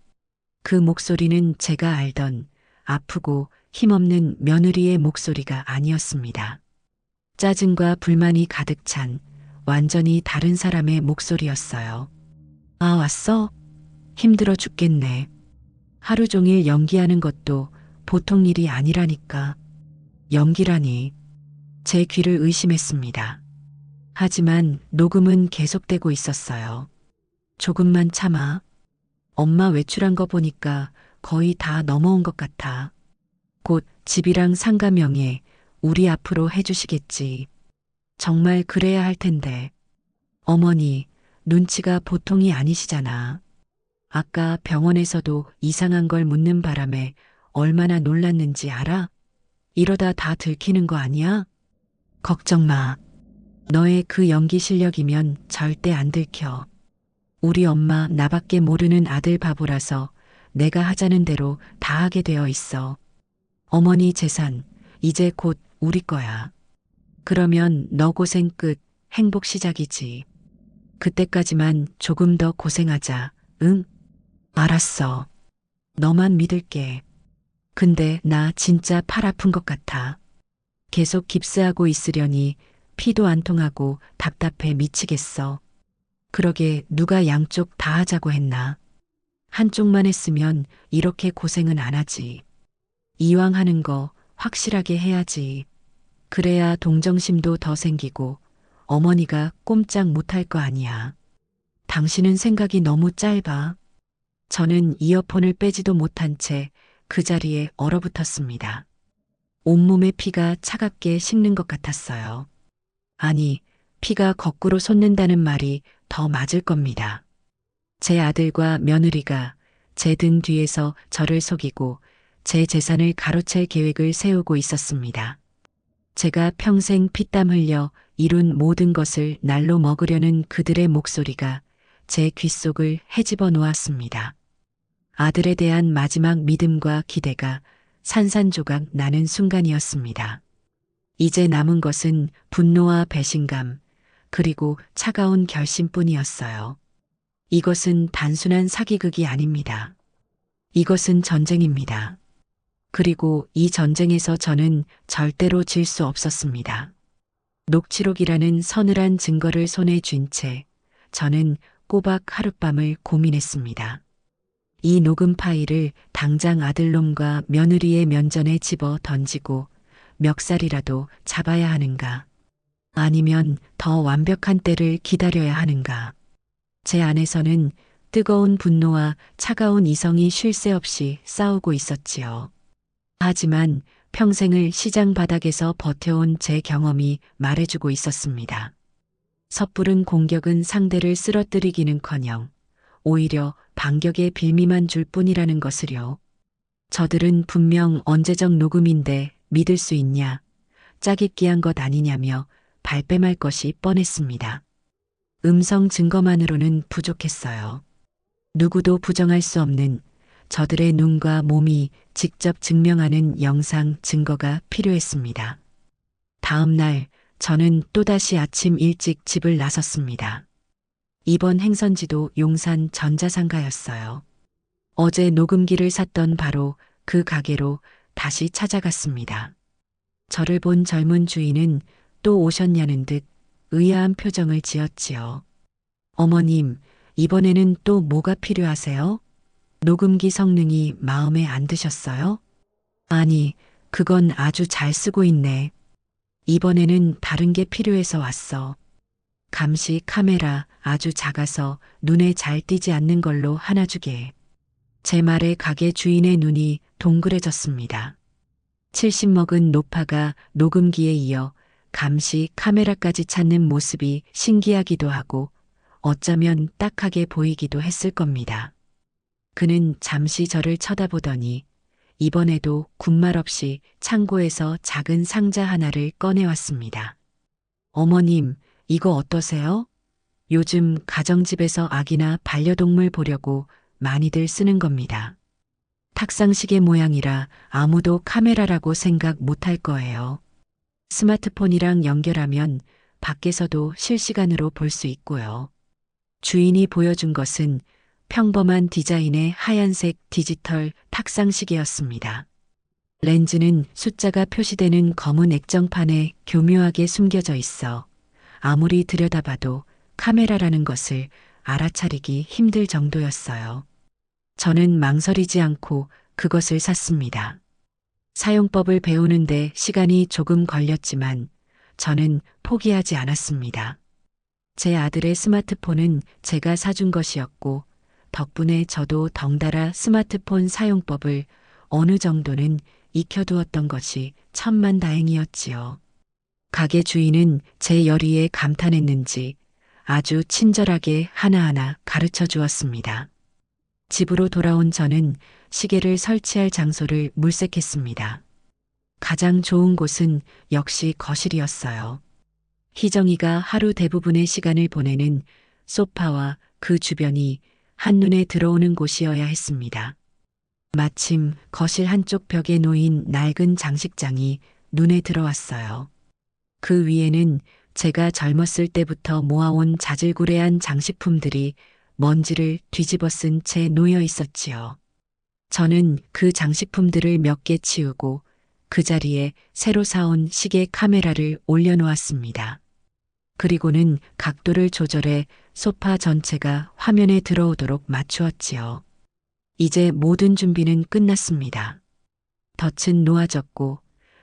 그 목소리는 제가 알던 아프고 힘없는 며느리의 목소리가 아니었습니다. 짜증과 불만이 가득 찬 완전히 다른 사람의 목소리였어요. 아, 왔어? 힘들어 죽겠네. 하루 종일 연기하는 것도 보통 일이 아니라니까. 연기라니. 제 귀를 의심했습니다. 하지만 녹음은 계속되고 있었어요. 조금만 참아. 엄마 외출한 거 보니까 거의 다 넘어온 것 같아. 곧 집이랑 상가 명예 우리 앞으로 해주시겠지. 정말 그래야 할 텐데. 어머니, 눈치가 보통이 아니시잖아. 아까 병원에서도 이상한 걸 묻는 바람에 얼마나 놀랐는지 알아? 이러다 다 들키는 거 아니야? 걱정 마. 너의 그 연기 실력이면 절대 안 들켜. 우리 엄마 나밖에 모르는 아들 바보라서 내가 하자는 대로 다 하게 되어 있어. 어머니 재산, 이제 곧 우리 거야. 그러면 너 고생 끝, 행복 시작이지. 그때까지만 조금 더 고생하자, 응? 알았어. 너만 믿을게. 근데 나 진짜 팔 아픈 것 같아. 계속 깁스하고 있으려니 피도 안 통하고 답답해 미치겠어. 그러게 누가 양쪽 다 하자고 했나? 한쪽만 했으면 이렇게 고생은 안 하지. 이왕 하는 거 확실하게 해야지. 그래야 동정심도 더 생기고 어머니가 꼼짝 못할 거 아니야. 당신은 생각이 너무 짧아. 저는 이어폰을 빼지도 못한 채 그 자리에 얼어붙었습니다. 온몸의 피가 차갑게 식는 것 같았어요. 아니, 피가 거꾸로 솟는다는 말이 더 맞을 겁니다. 제 아들과 며느리가 제 등 뒤에서 저를 속이고 제 재산을 가로챌 계획을 세우고 있었습니다. 제가 평생 피땀 흘려 이룬 모든 것을 날로 먹으려는 그들의 목소리가 제 귓속을 헤집어 놓았습니다. 아들에 대한 마지막 믿음과 기대가 산산조각 나는 순간이었습니다. 이제 남은 것은 분노와 배신감, 그리고 차가운 결심뿐이었어요. 이것은 단순한 사기극이 아닙니다. 이것은 전쟁입니다. 그리고 이 전쟁에서 저는 절대로 질 수 없었습니다. 녹취록이라는 서늘한 증거를 손에 쥔 채 저는 꼬박 하룻밤을 고민했습니다. 이 녹음 파일을 당장 아들놈과 며느리의 면전에 집어 던지고 멱살이라도 잡아야 하는가? 아니면 더 완벽한 때를 기다려야 하는가? 제 안에서는 뜨거운 분노와 차가운 이성이 쉴 새 없이 싸우고 있었지요. 하지만 평생을 시장 바닥에서 버텨온 제 경험이 말해주고 있었습니다. 섣부른 공격은 상대를 쓰러뜨리기는커녕 오히려 반격의 빌미만 줄 뿐이라는 것을요. 저들은 분명 언제적 녹음인데 믿을 수 있냐, 짜깁기한 것 아니냐며 발뺌할 것이 뻔했습니다. 음성 증거만으로는 부족했어요. 누구도 부정할 수 없는 저들의 눈과 몸이 직접 증명하는 영상 증거가 필요했습니다. 다음 날 저는 또다시 아침 일찍 집을 나섰습니다. 이번 행선지도 용산 전자상가였어요. 어제 녹음기를 샀던 바로 그 가게로 다시 찾아갔습니다. 저를 본 젊은 주인은 또 오셨냐는 듯 의아한 표정을 지었지요. 어머님, 이번에는 또 뭐가 필요하세요? 녹음기 성능이 마음에 안 드셨어요? 아니, 그건 아주 잘 쓰고 있네. 이번에는 다른 게 필요해서 왔어. 감시 카메라 아주 작아서 눈에 잘 띄지 않는 걸로 하나 주게. 제 말에 가게 주인의 눈이 동그래졌습니다. 70 먹은 노파가 녹음기에 이어 감시 카메라까지 찾는 모습이 신기하기도 하고 어쩌면 딱하게 보이기도 했을 겁니다. 그는 잠시 저를 쳐다보더니 이번에도 군말 없이 창고에서 작은 상자 하나를 꺼내왔습니다. 어머님, 이거 어떠세요? 요즘 가정집에서 아기나 반려동물 보려고 많이들 쓰는 겁니다. 탁상시계 모양이라 아무도 카메라라고 생각 못할 거예요. 스마트폰이랑 연결하면 밖에서도 실시간으로 볼 수 있고요. 주인이 보여준 것은 평범한 디자인의 하얀색 디지털 탁상시계였습니다. 렌즈는 숫자가 표시되는 검은 액정판에 교묘하게 숨겨져 있어 아무리 들여다봐도 카메라라는 것을 알아차리기 힘들 정도였어요. 저는 망설이지 않고 그것을 샀습니다. 사용법을 배우는데 시간이 조금 걸렸지만 저는 포기하지 않았습니다. 제 아들의 스마트폰은 제가 사준 것이었고 덕분에 저도 덩달아 스마트폰 사용법을 어느 정도는 익혀두었던 것이 천만다행이었지요. 가게 주인은 제 열의에 감탄했는지 아주 친절하게 하나하나 가르쳐 주었습니다. 집으로 돌아온 저는 시계를 설치할 장소를 물색했습니다. 가장 좋은 곳은 역시 거실이었어요. 희정이가 하루 대부분의 시간을 보내는 소파와 그 주변이 한눈에 들어오는 곳이어야 했습니다. 마침 거실 한쪽 벽에 놓인 낡은 장식장이 눈에 들어왔어요. 그 위에는 제가 젊었을 때부터 모아온 자질구레한 장식품들이 먼지를 뒤집어 쓴 채 놓여 있었지요. 저는 그 장식품들을 몇 개 치우고 그 자리에 새로 사온 시계 카메라를 올려놓았습니다. 그리고는 각도를 조절해 소파 전체가 화면에 들어오도록 맞추었지요. 이제 모든 준비는 끝났습니다. 덫은 놓아졌고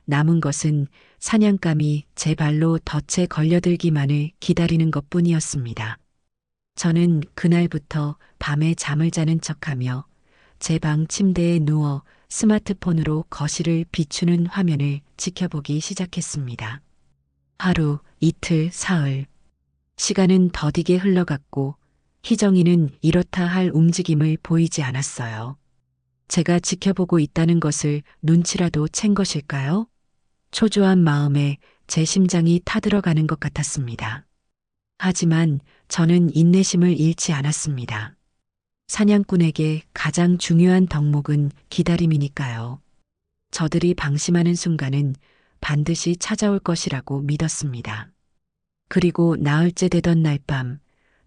남은 것은 사냥감이 제 발로 덫에 걸려들기만을 기다리는 것뿐이었습니다. 저는 그날부터 밤에 잠을 자는 척하며 제 방 침대에 누워 스마트폰으로 거실을 비추는 화면을 지켜보기 시작했습니다. 하루, 이틀, 사흘. 시간은 더디게 흘러갔고 희정이는 이렇다 할 움직임을 보이지 않았어요. 제가 지켜보고 있다는 것을 눈치라도 챈 것일까요? 초조한 마음에 제 심장이 타들어가는 것 같았습니다. 하지만 저는 인내심을 잃지 않았습니다. 사냥꾼에게 가장 중요한 덕목은 기다림이니까요. 저들이 방심하는 순간은 반드시 찾아올 것이라고 믿었습니다. 그리고 나흘째 되던 날 밤,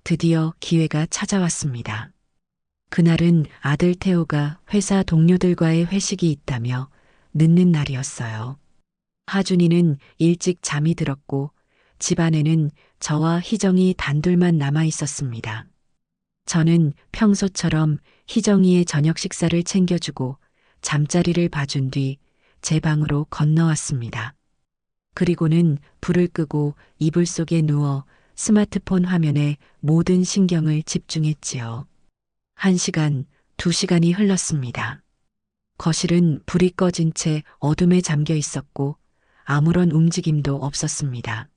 드디어 기회가 찾아왔습니다. 그날은 아들 태호가 회사 동료들과의 회식이 있다며 늦는 날이었어요. 하준이는 일찍 잠이 들었고 집안에는 저와 희정이 단둘만 남아 있었습니다. 저는 평소처럼 희정이의 저녁 식사를 챙겨주고 잠자리를 봐준 뒤 제 방으로 건너왔습니다. 그리고는 불을 끄고 이불 속에 누워 스마트폰 화면에 모든 신경을 집중했지요. 1시간, 2시간이 흘렀습니다. 거실은 불이 꺼진 채 어둠에 잠겨 있었고 아무런 움직임도 없었습니다.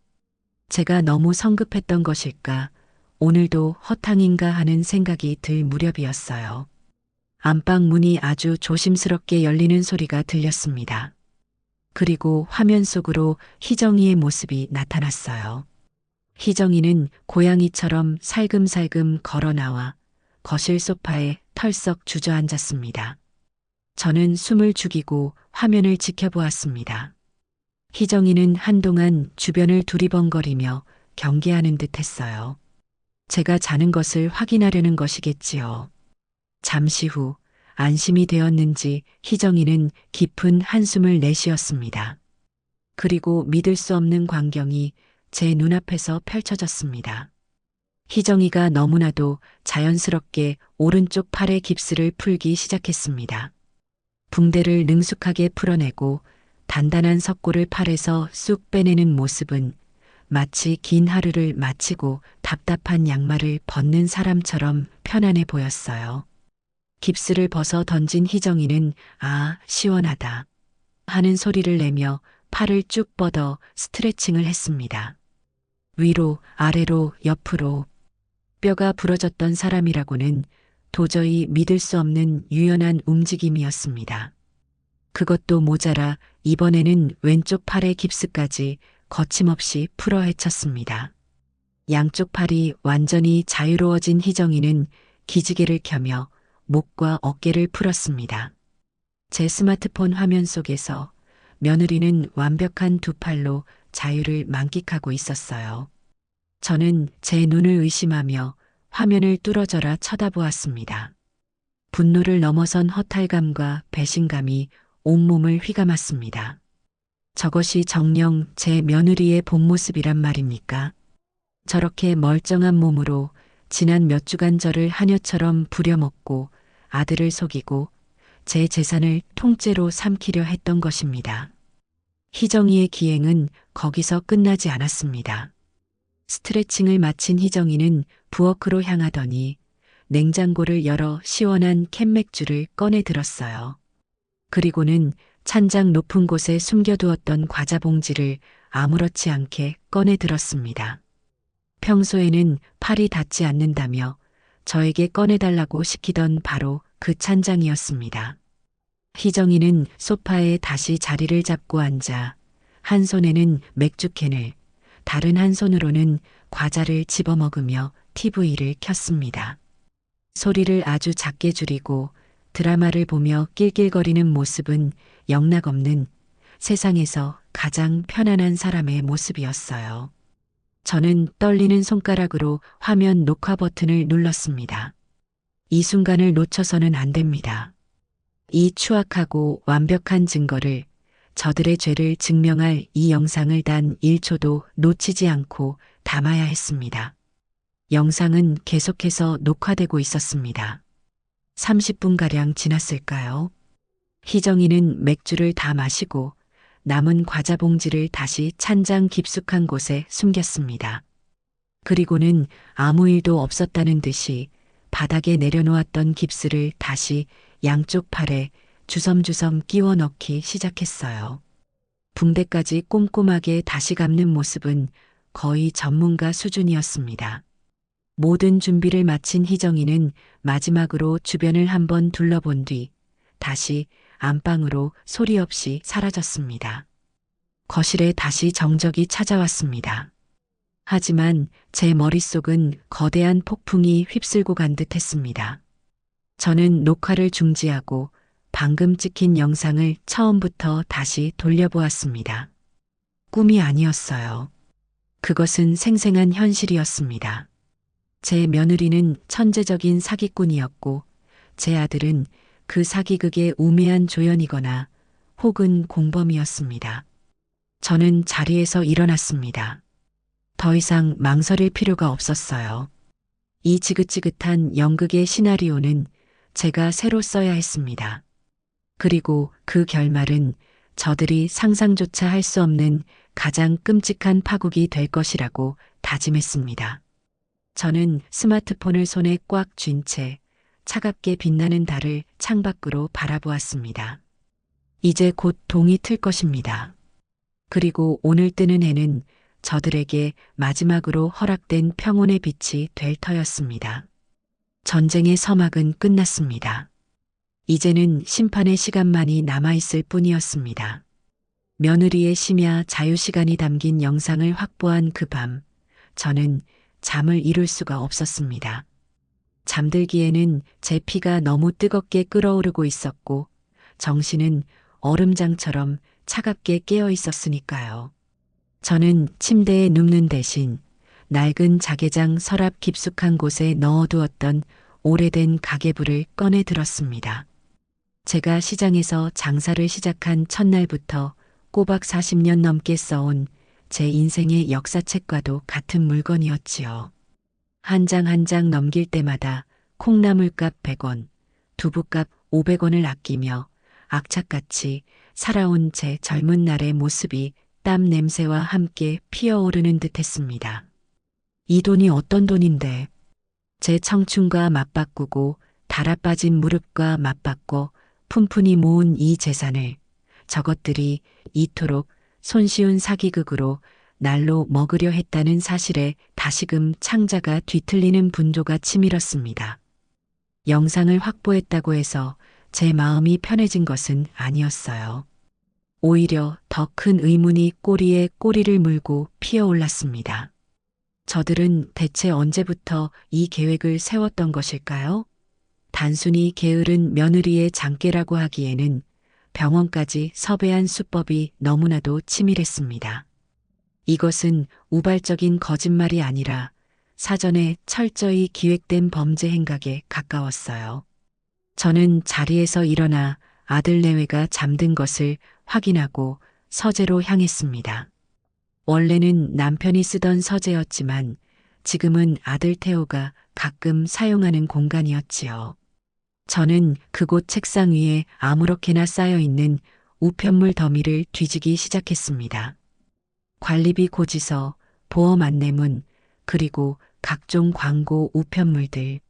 제가 너무 성급했던 것일까, 오늘도 허탕인가 하는 생각이 들 무렵이었어요. 안방 문이 아주 조심스럽게 열리는 소리가 들렸습니다. 그리고 화면 속으로 희정이의 모습이 나타났어요. 희정이는 고양이처럼 살금살금 걸어 나와 거실 소파에 털썩 주저앉았습니다. 저는 숨을 죽이고 화면을 지켜보았습니다. 희정이는 한동안 주변을 두리번거리며 경계하는 듯 했어요. 제가 자는 것을 확인하려는 것이겠지요. 잠시 후 안심이 되었는지 희정이는 깊은 한숨을 내쉬었습니다. 그리고 믿을 수 없는 광경이 제 눈앞에서 펼쳐졌습니다. 희정이가 너무나도 자연스럽게 오른쪽 팔의 깁스를 풀기 시작했습니다. 붕대를 능숙하게 풀어내고 단단한 석고를 팔에서 쑥 빼내는 모습은 마치 긴 하루를 마치고 답답한 양말을 벗는 사람처럼 편안해 보였어요. 깁스를 벗어 던진 희정이는 "아, 시원하다" 하는 소리를 내며 팔을 쭉 뻗어 스트레칭을 했습니다. 위로, 아래로, 옆으로. 뼈가 부러졌던 사람이라고는 도저히 믿을 수 없는 유연한 움직임이었습니다. 그것도 모자라 이번에는 왼쪽 팔의 깁스까지 거침없이 풀어 헤쳤습니다. 양쪽 팔이 완전히 자유로워진 희정이는 기지개를 켜며 목과 어깨를 풀었습니다. 제 스마트폰 화면 속에서 며느리는 완벽한 두 팔로 자유를 만끽하고 있었어요. 저는 제 눈을 의심하며 화면을 뚫어져라 쳐다보았습니다. 분노를 넘어선 허탈감과 배신감이 온몸을 휘감았습니다. 저것이 정녕 제 며느리의 본 모습이란 말입니까? 저렇게 멀쩡한 몸으로 지난 몇 주간 저를 하녀처럼 부려먹고 아들을 속이고 제 재산을 통째로 삼키려 했던 것입니다. 희정이의 기행은 거기서 끝나지 않았습니다. 스트레칭을 마친 희정이는 부엌으로 향하더니 냉장고를 열어 시원한 캔맥주를 꺼내 들었어요. 그리고는 찬장 높은 곳에 숨겨두었던 과자 봉지를 아무렇지 않게 꺼내 들었습니다. 평소에는 팔이 닿지 않는다며 저에게 꺼내달라고 시키던 바로 그 찬장이었습니다. 희정이는 소파에 다시 자리를 잡고 앉아 한 손에는 맥주캔을, 다른 한 손으로는 과자를 집어먹으며 TV를 켰습니다. 소리를 아주 작게 줄이고 드라마를 보며 낄낄거리는 모습은 영락없는 세상에서 가장 편안한 사람의 모습이었어요. 저는 떨리는 손가락으로 화면 녹화 버튼을 눌렀습니다. 이 순간을 놓쳐서는 안 됩니다. 이 추악하고 완벽한 증거를, 저들의 죄를 증명할 이 영상을 단 1초도 놓치지 않고 담아야 했습니다. 영상은 계속해서 녹화되고 있었습니다. 30분가량 지났을까요? 희정이는 맥주를 다 마시고 남은 과자 봉지를 다시 찬장 깊숙한 곳에 숨겼습니다. 그리고는 아무 일도 없었다는 듯이 바닥에 내려놓았던 깁스를 다시 양쪽 팔에 주섬주섬 끼워 넣기 시작했어요. 붕대까지 꼼꼼하게 다시 감는 모습은 거의 전문가 수준이었습니다. 모든 준비를 마친 희정이는 마지막으로 주변을 한번 둘러본 뒤 다시 안방으로 소리 없이 사라졌습니다. 거실에 다시 정적이 찾아왔습니다. 하지만 제 머릿속은 거대한 폭풍이 휩쓸고 간 듯 했습니다. 저는 녹화를 중지하고 방금 찍힌 영상을 처음부터 다시 돌려보았습니다. 꿈이 아니었어요. 그것은 생생한 현실이었습니다. 제 며느리는 천재적인 사기꾼이었고 제 아들은 그 사기극의 우매한 조연이거나 혹은 공범이었습니다. 저는 자리에서 일어났습니다. 더 이상 망설일 필요가 없었어요. 이 지긋지긋한 연극의 시나리오는 제가 새로 써야 했습니다. 그리고 그 결말은 저들이 상상조차 할 수 없는 가장 끔찍한 파국이 될 것이라고 다짐했습니다. 저는 스마트폰을 손에 꽉 쥔 채 차갑게 빛나는 달을 창밖으로 바라보았습니다. 이제 곧 동이 틀 것입니다. 그리고 오늘 뜨는 해는 저들에게 마지막으로 허락된 평온의 빛이 될 터였습니다. 전쟁의 서막은 끝났습니다. 이제는 심판의 시간만이 남아있을 뿐이었습니다. 며느리의 심야 자유시간이 담긴 영상을 확보한 그 밤, 저는 잠을 이룰 수가 없었습니다. 잠들기에는 제 피가 너무 뜨겁게 끓어오르고 있었고, 정신은 얼음장처럼 차갑게 깨어 있었으니까요. 저는 침대에 눕는 대신 낡은 자개장 서랍 깊숙한 곳에 넣어두었던 오래된 가계부를 꺼내 들었습니다. 제가 시장에서 장사를 시작한 첫날부터 꼬박 40년 넘게 써온 제 인생의 역사책과도 같은 물건이었지요. 한 장 한 장 넘길 때마다 콩나물값 100원, 두부값 500원을 아끼며 악착같이 살아온 제 젊은 날의 모습이 땀 냄새와 함께 피어오르는 듯 했습니다. 이 돈이 어떤 돈인데 제 청춘과 맞바꾸고 달아빠진 무릎과 맞바꿔 푼푼히 모은 이 재산을 저것들이 이토록 손쉬운 사기극으로 날로 먹으려 했다는 사실에 다시금 창자가 뒤틀리는 분조가 치밀었습니다. 영상을 확보했다고 해서 제 마음이 편해진 것은 아니었어요. 오히려 더 큰 의문이 꼬리에 꼬리를 물고 피어올랐습니다. 저들은 대체 언제부터 이 계획을 세웠던 것일까요? 단순히 게으른 며느리의 장깨라고 하기에는 병원까지 섭외한 수법이 너무나도 치밀했습니다. 이것은 우발적인 거짓말이 아니라 사전에 철저히 기획된 범죄 행각에 가까웠어요. 저는 자리에서 일어나 아들 내외가 잠든 것을 확인하고 서재로 향했습니다. 원래는 남편이 쓰던 서재였지만 지금은 아들 태호가 가끔 사용하는 공간이었지요. 저는 그곳 책상 위에 아무렇게나 쌓여있는 우편물 더미를 뒤지기 시작했습니다. 관리비 고지서, 보험 안내문, 그리고 각종 광고 우편물들.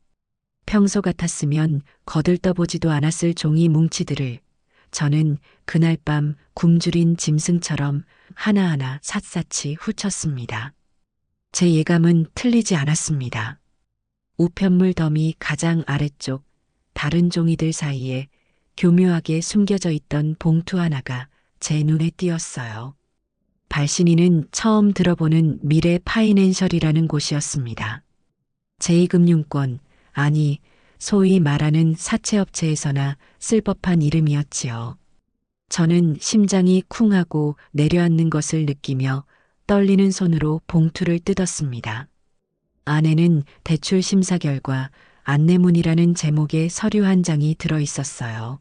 평소 같았으면 거들떠보지도 않았을 종이 뭉치들을 저는 그날 밤 굶주린 짐승처럼 하나하나 샅샅이 훑었습니다. 제 예감은 틀리지 않았습니다. 우편물 더미 가장 아래쪽 다른 종이들 사이에 교묘하게 숨겨져 있던 봉투 하나가 제 눈에 띄었어요. 발신인은 처음 들어보는 미래 파이낸셜이라는 곳이었습니다. 제2금융권, 아니 소위 말하는 사채업체에서나 쓸 법한 이름이었지요. 저는 심장이 쿵하고 내려앉는 것을 느끼며 떨리는 손으로 봉투를 뜯었습니다. 안에는 대출 심사 결과 안내문이라는 제목의 서류 한 장이 들어 있었어요.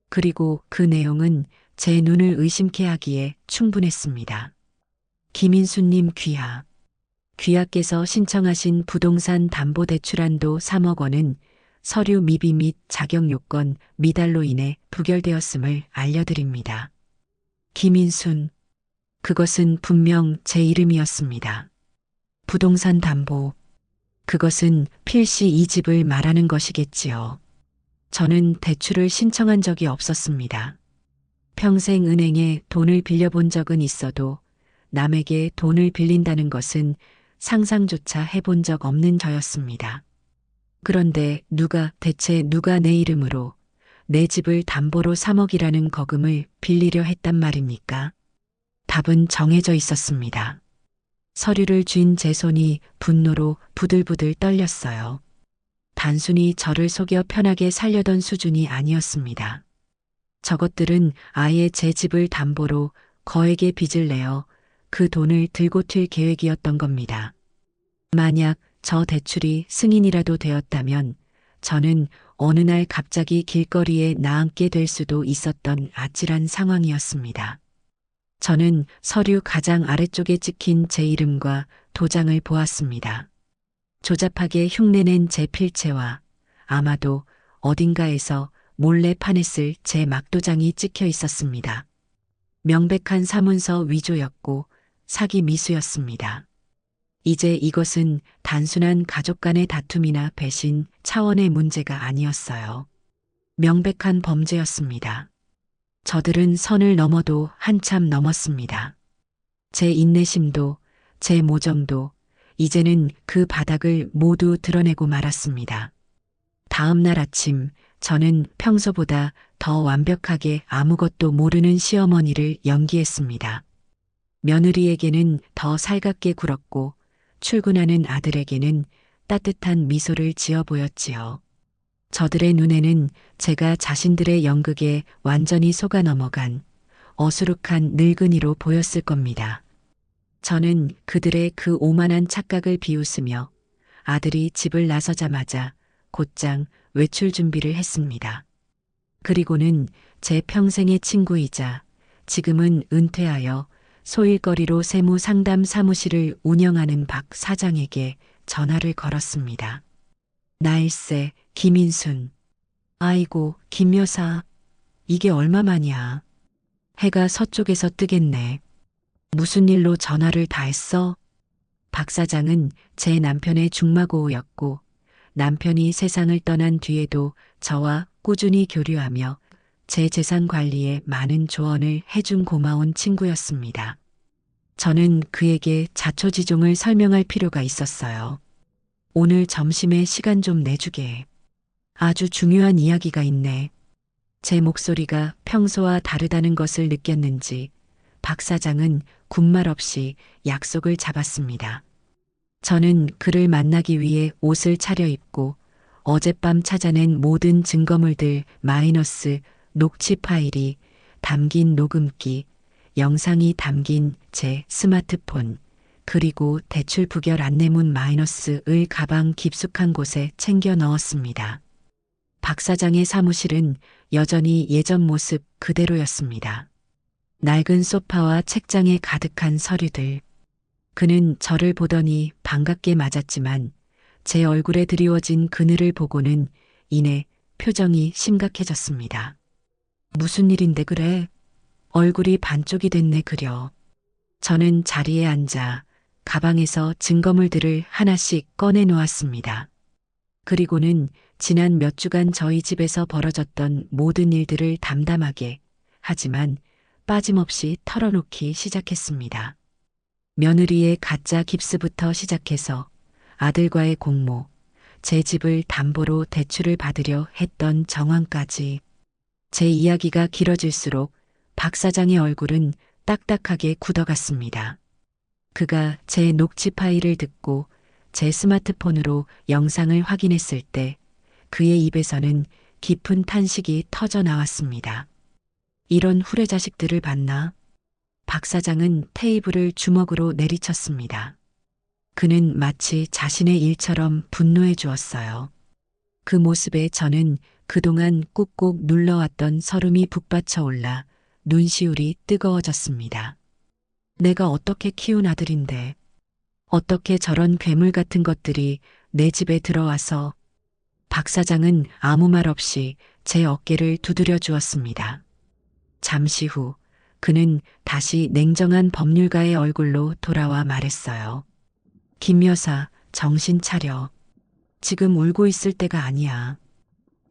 그리고 그 내용은 제 눈을 의심케 하기에 충분했습니다. 김인수님 귀하. 귀하께서 신청하신 부동산 담보대출한도 3억 원은 서류 미비 및 자격 요건 미달로 인해 부결되었음을 알려드립니다. 김인순. 그것은 분명 제 이름이었습니다. 부동산 담보. 그것은 필시 이 집을 말하는 것이겠지요. 저는 대출을 신청한 적이 없었습니다. 평생 은행에 돈을 빌려본 적은 있어도 남에게 돈을 빌린다는 것은 상상조차 해본 적 없는 저였습니다. 그런데 대체 누가 내 이름으로 내 집을 담보로 3억이라는 거금을 빌리려 했단 말입니까? 답은 정해져 있었습니다. 서류를 쥔 제 손이 분노로 부들부들 떨렸어요. 단순히 저를 속여 편하게 살려던 수준이 아니었습니다. 저것들은 아예 제 집을 담보로 거액의 빚을 내어 그 돈을 들고 튈 계획이었던 겁니다. 만약 저 대출이 승인이라도 되었다면 저는 어느 날 갑자기 길거리에 나앉게 될 수도 있었던 아찔한 상황이었습니다. 저는 서류 가장 아래쪽에 찍힌 제 이름과 도장을 보았습니다. 조잡하게 흉내낸 제 필체와 아마도 어딘가에서 몰래 파냈을 제 막도장이 찍혀 있었습니다. 명백한 사문서 위조였고 사기 미수였습니다. 이제 이것은 단순한 가족 간의 다툼이나 배신 차원의 문제가 아니었어요. 명백한 범죄였습니다. 저들은 선을 넘어도 한참 넘었습니다. 제 인내심도 제 모정도 이제는 그 바닥을 모두 드러내고 말았습니다. 다음 날 아침 저는 평소보다 더 완벽하게 아무것도 모르는 시어머니를 연기했습니다. 며느리에게는 더 살갑게 굴었고 출근하는 아들에게는 따뜻한 미소를 지어 보였지요. 저들의 눈에는 제가 자신들의 연극에 완전히 속아 넘어간 어수룩한 늙은이로 보였을 겁니다. 저는 그들의 그 오만한 착각을 비웃으며 아들이 집을 나서자마자 곧장 외출 준비를 했습니다. 그리고는 제 평생의 친구이자 지금은 은퇴하여 소일거리로 세무 상담 사무실을 운영하는 박 사장에게 전화를 걸었습니다. 나일세, 김인순. 아이고, 김 여사. 이게 얼마만이야. 해가 서쪽에서 뜨겠네. 무슨 일로 전화를 다 했어? 박 사장은 제 남편의 중마고우였고 남편이 세상을 떠난 뒤에도 저와 꾸준히 교류하며 제 재산 관리에 많은 조언을 해준 고마운 친구였습니다. 저는 그에게 자초지종을 설명할 필요가 있었어요. 오늘 점심에 시간 좀 내주게. 아주 중요한 이야기가 있네. 제 목소리가 평소와 다르다는 것을 느꼈는지 박 사장은 군말 없이 약속을 잡았습니다. 저는 그를 만나기 위해 옷을 차려입고 어젯밤 찾아낸 모든 증거물들 마이너스 녹취 파일이 담긴 녹음기, 영상이 담긴 제 스마트폰, 그리고 대출 부결 안내문 마이너스의 가방 깊숙한 곳에 챙겨 넣었습니다. 박 사장의 사무실은 여전히 예전 모습 그대로였습니다. 낡은 소파와 책장에 가득한 서류들. 그는 저를 보더니 반갑게 맞았지만 제 얼굴에 드리워진 그늘을 보고는 이내 표정이 심각해졌습니다. 무슨 일인데 그래? 얼굴이 반쪽이 됐네 그려. 저는 자리에 앉아 가방에서 증거물들을 하나씩 꺼내 놓았습니다. 그리고는 지난 몇 주간 저희 집에서 벌어졌던 모든 일들을 담담하게 하지만 빠짐없이 털어놓기 시작했습니다. 며느리의 가짜 깁스부터 시작해서 아들과의 공모, 제 집을 담보로 대출을 받으려 했던 정황까지. 제 이야기가 길어질수록 박 사장의 얼굴은 딱딱하게 굳어갔습니다. 그가 제 녹취 파일을 듣고 제 스마트폰으로 영상을 확인했을 때 그의 입에서는 깊은 탄식이 터져 나왔습니다. 이런 후레자식들을 봤나? 박 사장은 테이블을 주먹으로 내리쳤습니다. 그는 마치 자신의 일처럼 분노해 주었어요. 그 모습에 저는 그동안 꾹꾹 눌러왔던 설움이 북받쳐 올라 눈시울이 뜨거워졌습니다. 내가 어떻게 키운 아들인데 어떻게 저런 괴물 같은 것들이 내 집에 들어와서. 박 사장은 아무 말 없이 제 어깨를 두드려 주었습니다. 잠시 후 그는 다시 냉정한 법률가의 얼굴로 돌아와 말했어요. 김 여사, 정신 차려. 지금 울고 있을 때가 아니야.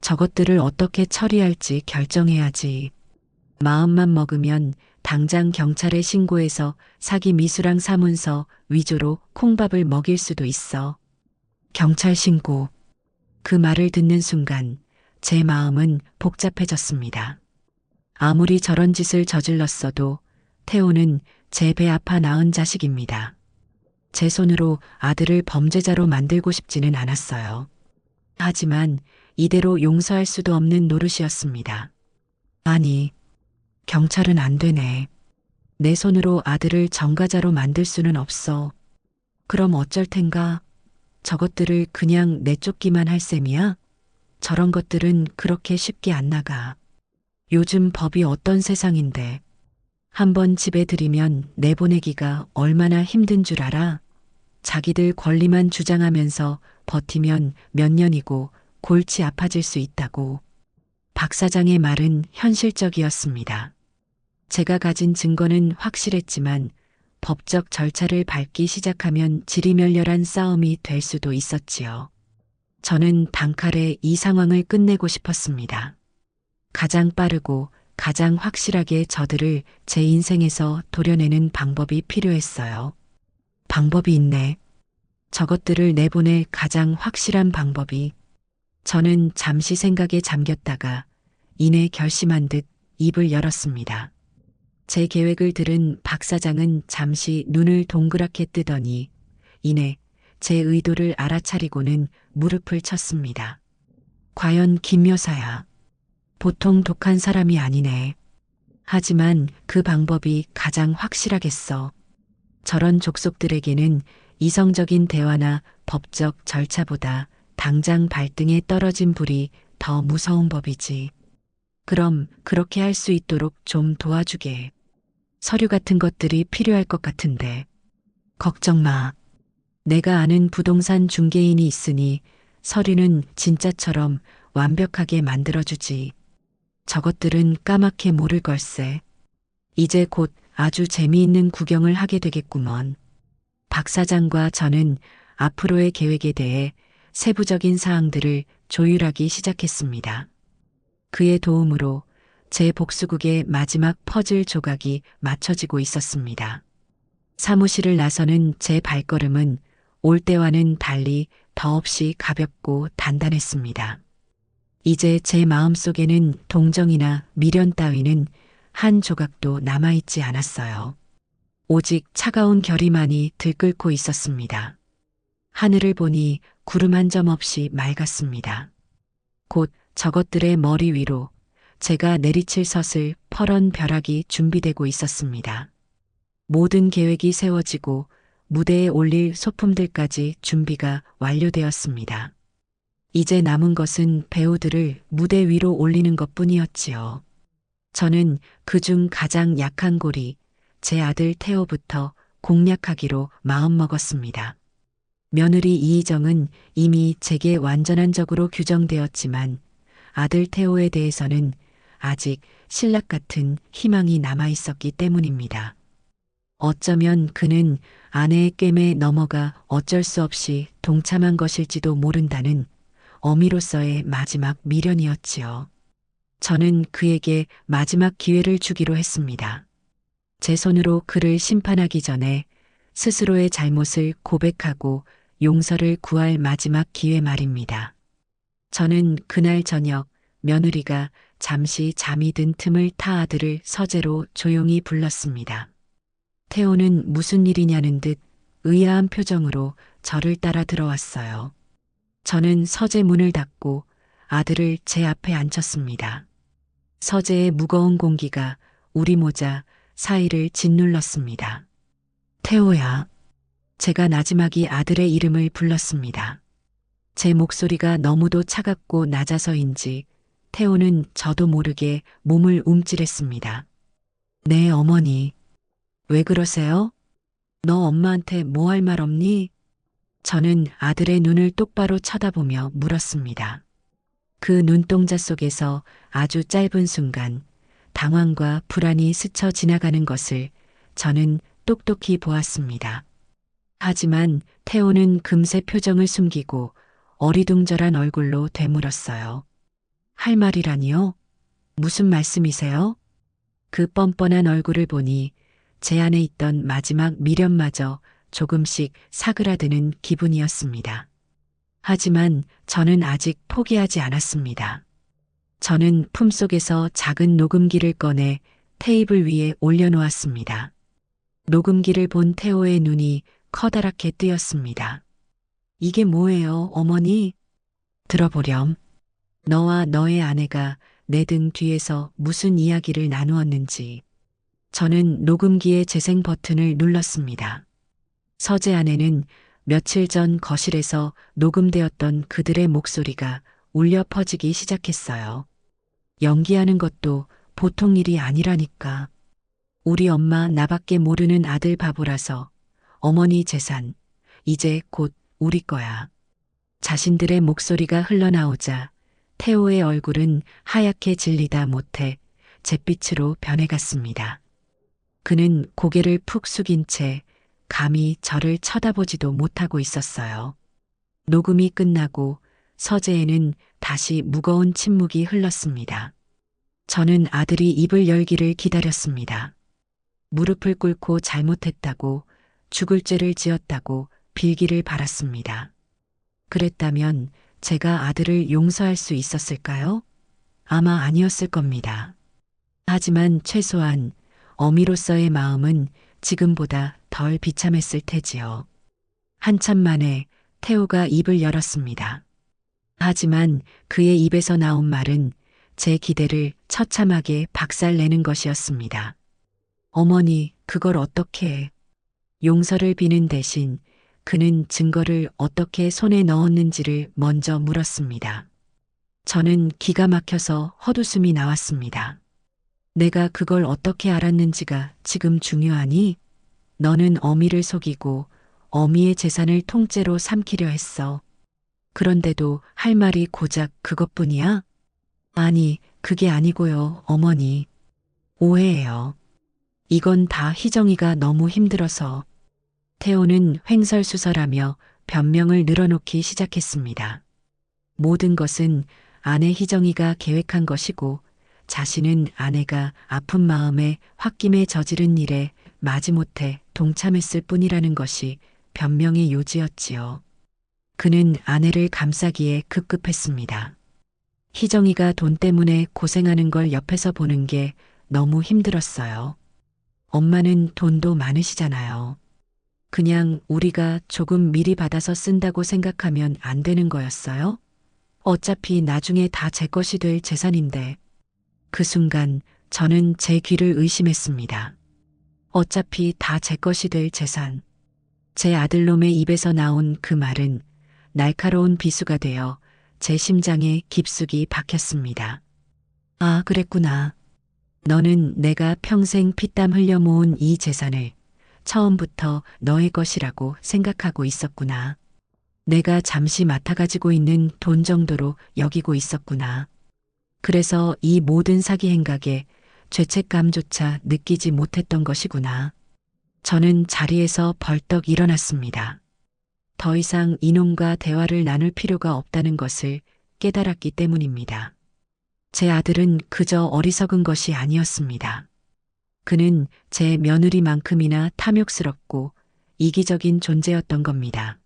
저것들을 어떻게 처리할지 결정해야지. 마음만 먹으면 당장 경찰에 신고해서 사기 미수랑 사문서 위조로 콩밥을 먹일 수도 있어. 경찰 신고. 그 말을 듣는 순간 제 마음은 복잡해졌습니다. 아무리 저런 짓을 저질렀어도 태호는 제 배 아파 낳은 자식입니다. 제 손으로 아들을 범죄자로 만들고 싶지는 않았어요. 하지만 이대로 용서할 수도 없는 노릇이었습니다. 아니, 경찰은 안 되네. 내 손으로 아들을 전과자로 만들 수는 없어. 그럼 어쩔 텐가? 저것들을 그냥 내쫓기만 할 셈이야? 저런 것들은 그렇게 쉽게 안 나가. 요즘 법이 어떤 세상인데. 한번 집에 들이면 내보내기가 얼마나 힘든 줄 알아? 자기들 권리만 주장하면서 버티면 몇 년이고 골치 아파질 수 있다고. 박 사장의 말은 현실적이었습니다. 제가 가진 증거는 확실했지만 법적 절차를 밟기 시작하면 지리멸렬한 싸움이 될 수도 있었지요. 저는 단칼에 이 상황을 끝내고 싶었습니다. 가장 빠르고 가장 확실하게 저들을 제 인생에서 도려내는 방법이 필요했어요. 방법이 있네. 저것들을 내보낼 가장 확실한 방법이. 저는 잠시 생각에 잠겼다가 이내 결심한 듯 입을 열었습니다. 제 계획을 들은 박 사장은 잠시 눈을 동그랗게 뜨더니 이내 제 의도를 알아차리고는 무릎을 쳤습니다. 과연 김 여사야. 보통 독한 사람이 아니네. 하지만 그 방법이 가장 확실하겠어. 저런 족속들에게는 이성적인 대화나 법적 절차보다 당장 발등에 떨어진 불이 더 무서운 법이지. 그럼 그렇게 할 수 있도록 좀 도와주게. 서류 같은 것들이 필요할 것 같은데. 걱정 마. 내가 아는 부동산 중개인이 있으니 서류는 진짜처럼 완벽하게 만들어주지. 저것들은 까맣게 모를 걸세. 이제 곧 아주 재미있는 구경을 하게 되겠구먼. 박 사장과 저는 앞으로의 계획에 대해 세부적인 사항들을 조율하기 시작했습니다. 그의 도움으로 제 복수국의 마지막 퍼즐 조각이 맞춰지고 있었습니다. 사무실을 나서는 제 발걸음은 올 때와는 달리 더없이 가볍고 단단했습니다. 이제 제 마음속에는 동정이나 미련 따위는 한 조각도 남아있지 않았어요. 오직 차가운 결의만이 들끓고 있었습니다. 하늘을 보니 구름 한 점 없이 맑았습니다. 곧 저것들의 머리 위로 제가 내리칠 섰을 퍼런 벼락이 준비되고 있었습니다. 모든 계획이 세워지고 무대에 올릴 소품들까지 준비가 완료되었습니다. 이제 남은 것은 배우들을 무대 위로 올리는 것뿐이었지요. 저는 그중 가장 약한 고리, 제 아들 태호부터 공략하기로 마음먹었습니다. 며느리 이희정은 이미 제게 완전한 적으로 규정되었지만 아들 태호에 대해서는 아직 신락 같은 희망이 남아있었기 때문입니다. 어쩌면 그는 아내의 꿰매에 넘어가 어쩔 수 없이 동참한 것일지도 모른다는 어미로서의 마지막 미련이었지요. 저는 그에게 마지막 기회를 주기로 했습니다. 제 손으로 그를 심판하기 전에 스스로의 잘못을 고백하고 용서를 구할 마지막 기회 말입니다. 저는 그날 저녁 며느리가 잠시 잠이 든 틈을 타 아들을 서재로 조용히 불렀습니다. 태호는 무슨 일이냐는 듯 의아한 표정으로 저를 따라 들어왔어요. 저는 서재 문을 닫고 아들을 제 앞에 앉혔습니다. 서재의 무거운 공기가 우리 모자 사이를 짓눌렀습니다. 태호야. 제가 나지막이 아들의 이름을 불렀습니다. 제 목소리가 너무도 차갑고 낮아서인지 태호는 저도 모르게 몸을 움찔했습니다. 네, 어머니. 왜 그러세요? 너 엄마한테 뭐 할 말 없니? 저는 아들의 눈을 똑바로 쳐다보며 물었습니다. 그 눈동자 속에서 아주 짧은 순간 당황과 불안이 스쳐 지나가는 것을 저는 똑똑히 보았습니다. 하지만 태호는 금세 표정을 숨기고 어리둥절한 얼굴로 되물었어요. 할 말이라니요? 무슨 말씀이세요? 그 뻔뻔한 얼굴을 보니 제 안에 있던 마지막 미련마저 조금씩 사그라드는 기분이었습니다. 하지만 저는 아직 포기하지 않았습니다. 저는 품속에서 작은 녹음기를 꺼내 테이블 위에 올려놓았습니다. 녹음기를 본 태호의 눈이 커다랗게 뜨였습니다. 이게 뭐예요, 어머니? 들어보렴. 너와 너의 아내가 내 등 뒤에서 무슨 이야기를 나누었는지. 저는 녹음기의 재생 버튼을 눌렀습니다. 서재 안에는 며칠 전 거실에서 녹음되었던 그들의 목소리가 울려 퍼지기 시작했어요. 연기하는 것도 보통 일이 아니라니까. 우리 엄마 나밖에 모르는 아들 바보라서 어머니 재산, 이제 곧 우리 거야. 자신들의 목소리가 흘러나오자 태호의 얼굴은 하얗게 질리다 못해 잿빛으로 변해갔습니다. 그는 고개를 푹 숙인 채 감히 저를 쳐다보지도 못하고 있었어요. 녹음이 끝나고 서재에는 다시 무거운 침묵이 흘렀습니다. 저는 아들이 입을 열기를 기다렸습니다. 무릎을 꿇고 잘못했다고, 죽을 죄를 지었다고 빌기를 바랐습니다. 그랬다면 제가 아들을 용서할 수 있었을까요? 아마 아니었을 겁니다. 하지만 최소한 어미로서의 마음은 지금보다 덜 비참했을 테지요. 한참 만에 태호가 입을 열었습니다. 하지만 그의 입에서 나온 말은 제 기대를 처참하게 박살내는 것이었습니다. 어머니, 그걸 어떻게 해? 용서를 비는 대신 그는 증거를 어떻게 손에 넣었는지를 먼저 물었습니다. 저는 기가 막혀서 헛웃음이 나왔습니다. 내가 그걸 어떻게 알았는지가 지금 중요하니? 너는 어미를 속이고 어미의 재산을 통째로 삼키려 했어. 그런데도 할 말이 고작 그것뿐이야? 아니, 그게 아니고요, 어머니. 오해예요. 이건 다 희정이가 너무 힘들어서. 태호는 횡설수설하며 변명을 늘어놓기 시작했습니다. 모든 것은 아내 희정이가 계획한 것이고 자신은 아내가 아픈 마음에 홧김에 저지른 일에 마지못해 동참했을 뿐이라는 것이 변명의 요지였지요. 그는 아내를 감싸기에 급급했습니다. 희정이가 돈 때문에 고생하는 걸 옆에서 보는 게 너무 힘들었어요. 엄마는 돈도 많으시잖아요. 그냥 우리가 조금 미리 받아서 쓴다고 생각하면 안 되는 거였어요? 어차피 나중에 다 제 것이 될 재산인데. 그 순간 저는 제 귀를 의심했습니다. 어차피 다 제 것이 될 재산. 제 아들놈의 입에서 나온 그 말은 날카로운 비수가 되어 제 심장에 깊숙이 박혔습니다. 아, 그랬구나. 너는 내가 평생 피땀 흘려 모은 이 재산을 처음부터 너의 것이라고 생각하고 있었구나. 내가 잠시 맡아가지고 있는 돈 정도로 여기고 있었구나. 그래서 이 모든 사기 행각에 죄책감조차 느끼지 못했던 것이구나. 저는 자리에서 벌떡 일어났습니다. 더 이상 이놈과 대화를 나눌 필요가 없다는 것을 깨달았기 때문입니다. 제 아들은 그저 어리석은 것이 아니었습니다. 그는 제 며느리만큼이나 탐욕스럽고 이기적인 존재였던 겁니다.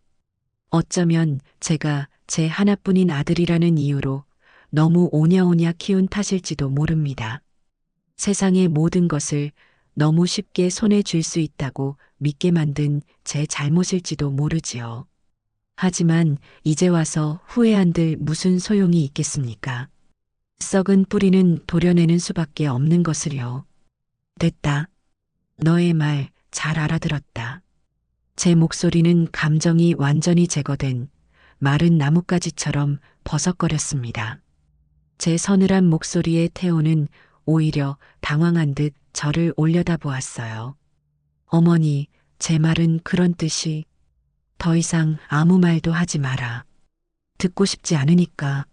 어쩌면 제가 제 하나뿐인 아들이라는 이유로 너무 오냐오냐 키운 탓일지도 모릅니다. 세상의 모든 것을 너무 쉽게 손에 쥘 수 있다고 믿게 만든 제 잘못일지도 모르지요. 하지만 이제 와서 후회한들 무슨 소용이 있겠습니까? 썩은 뿌리는 도려내는 수밖에 없는 것을요. 됐다. 너의 말 잘 알아들었다. 제 목소리는 감정이 완전히 제거된 마른 나뭇가지처럼 버석거렸습니다. 제 서늘한 목소리에 태호는 오히려 당황한 듯 저를 올려다보았어요. 어머니, 제 말은 그런 뜻이. 더 이상 아무 말도 하지 마라. 듣고 싶지 않으니까.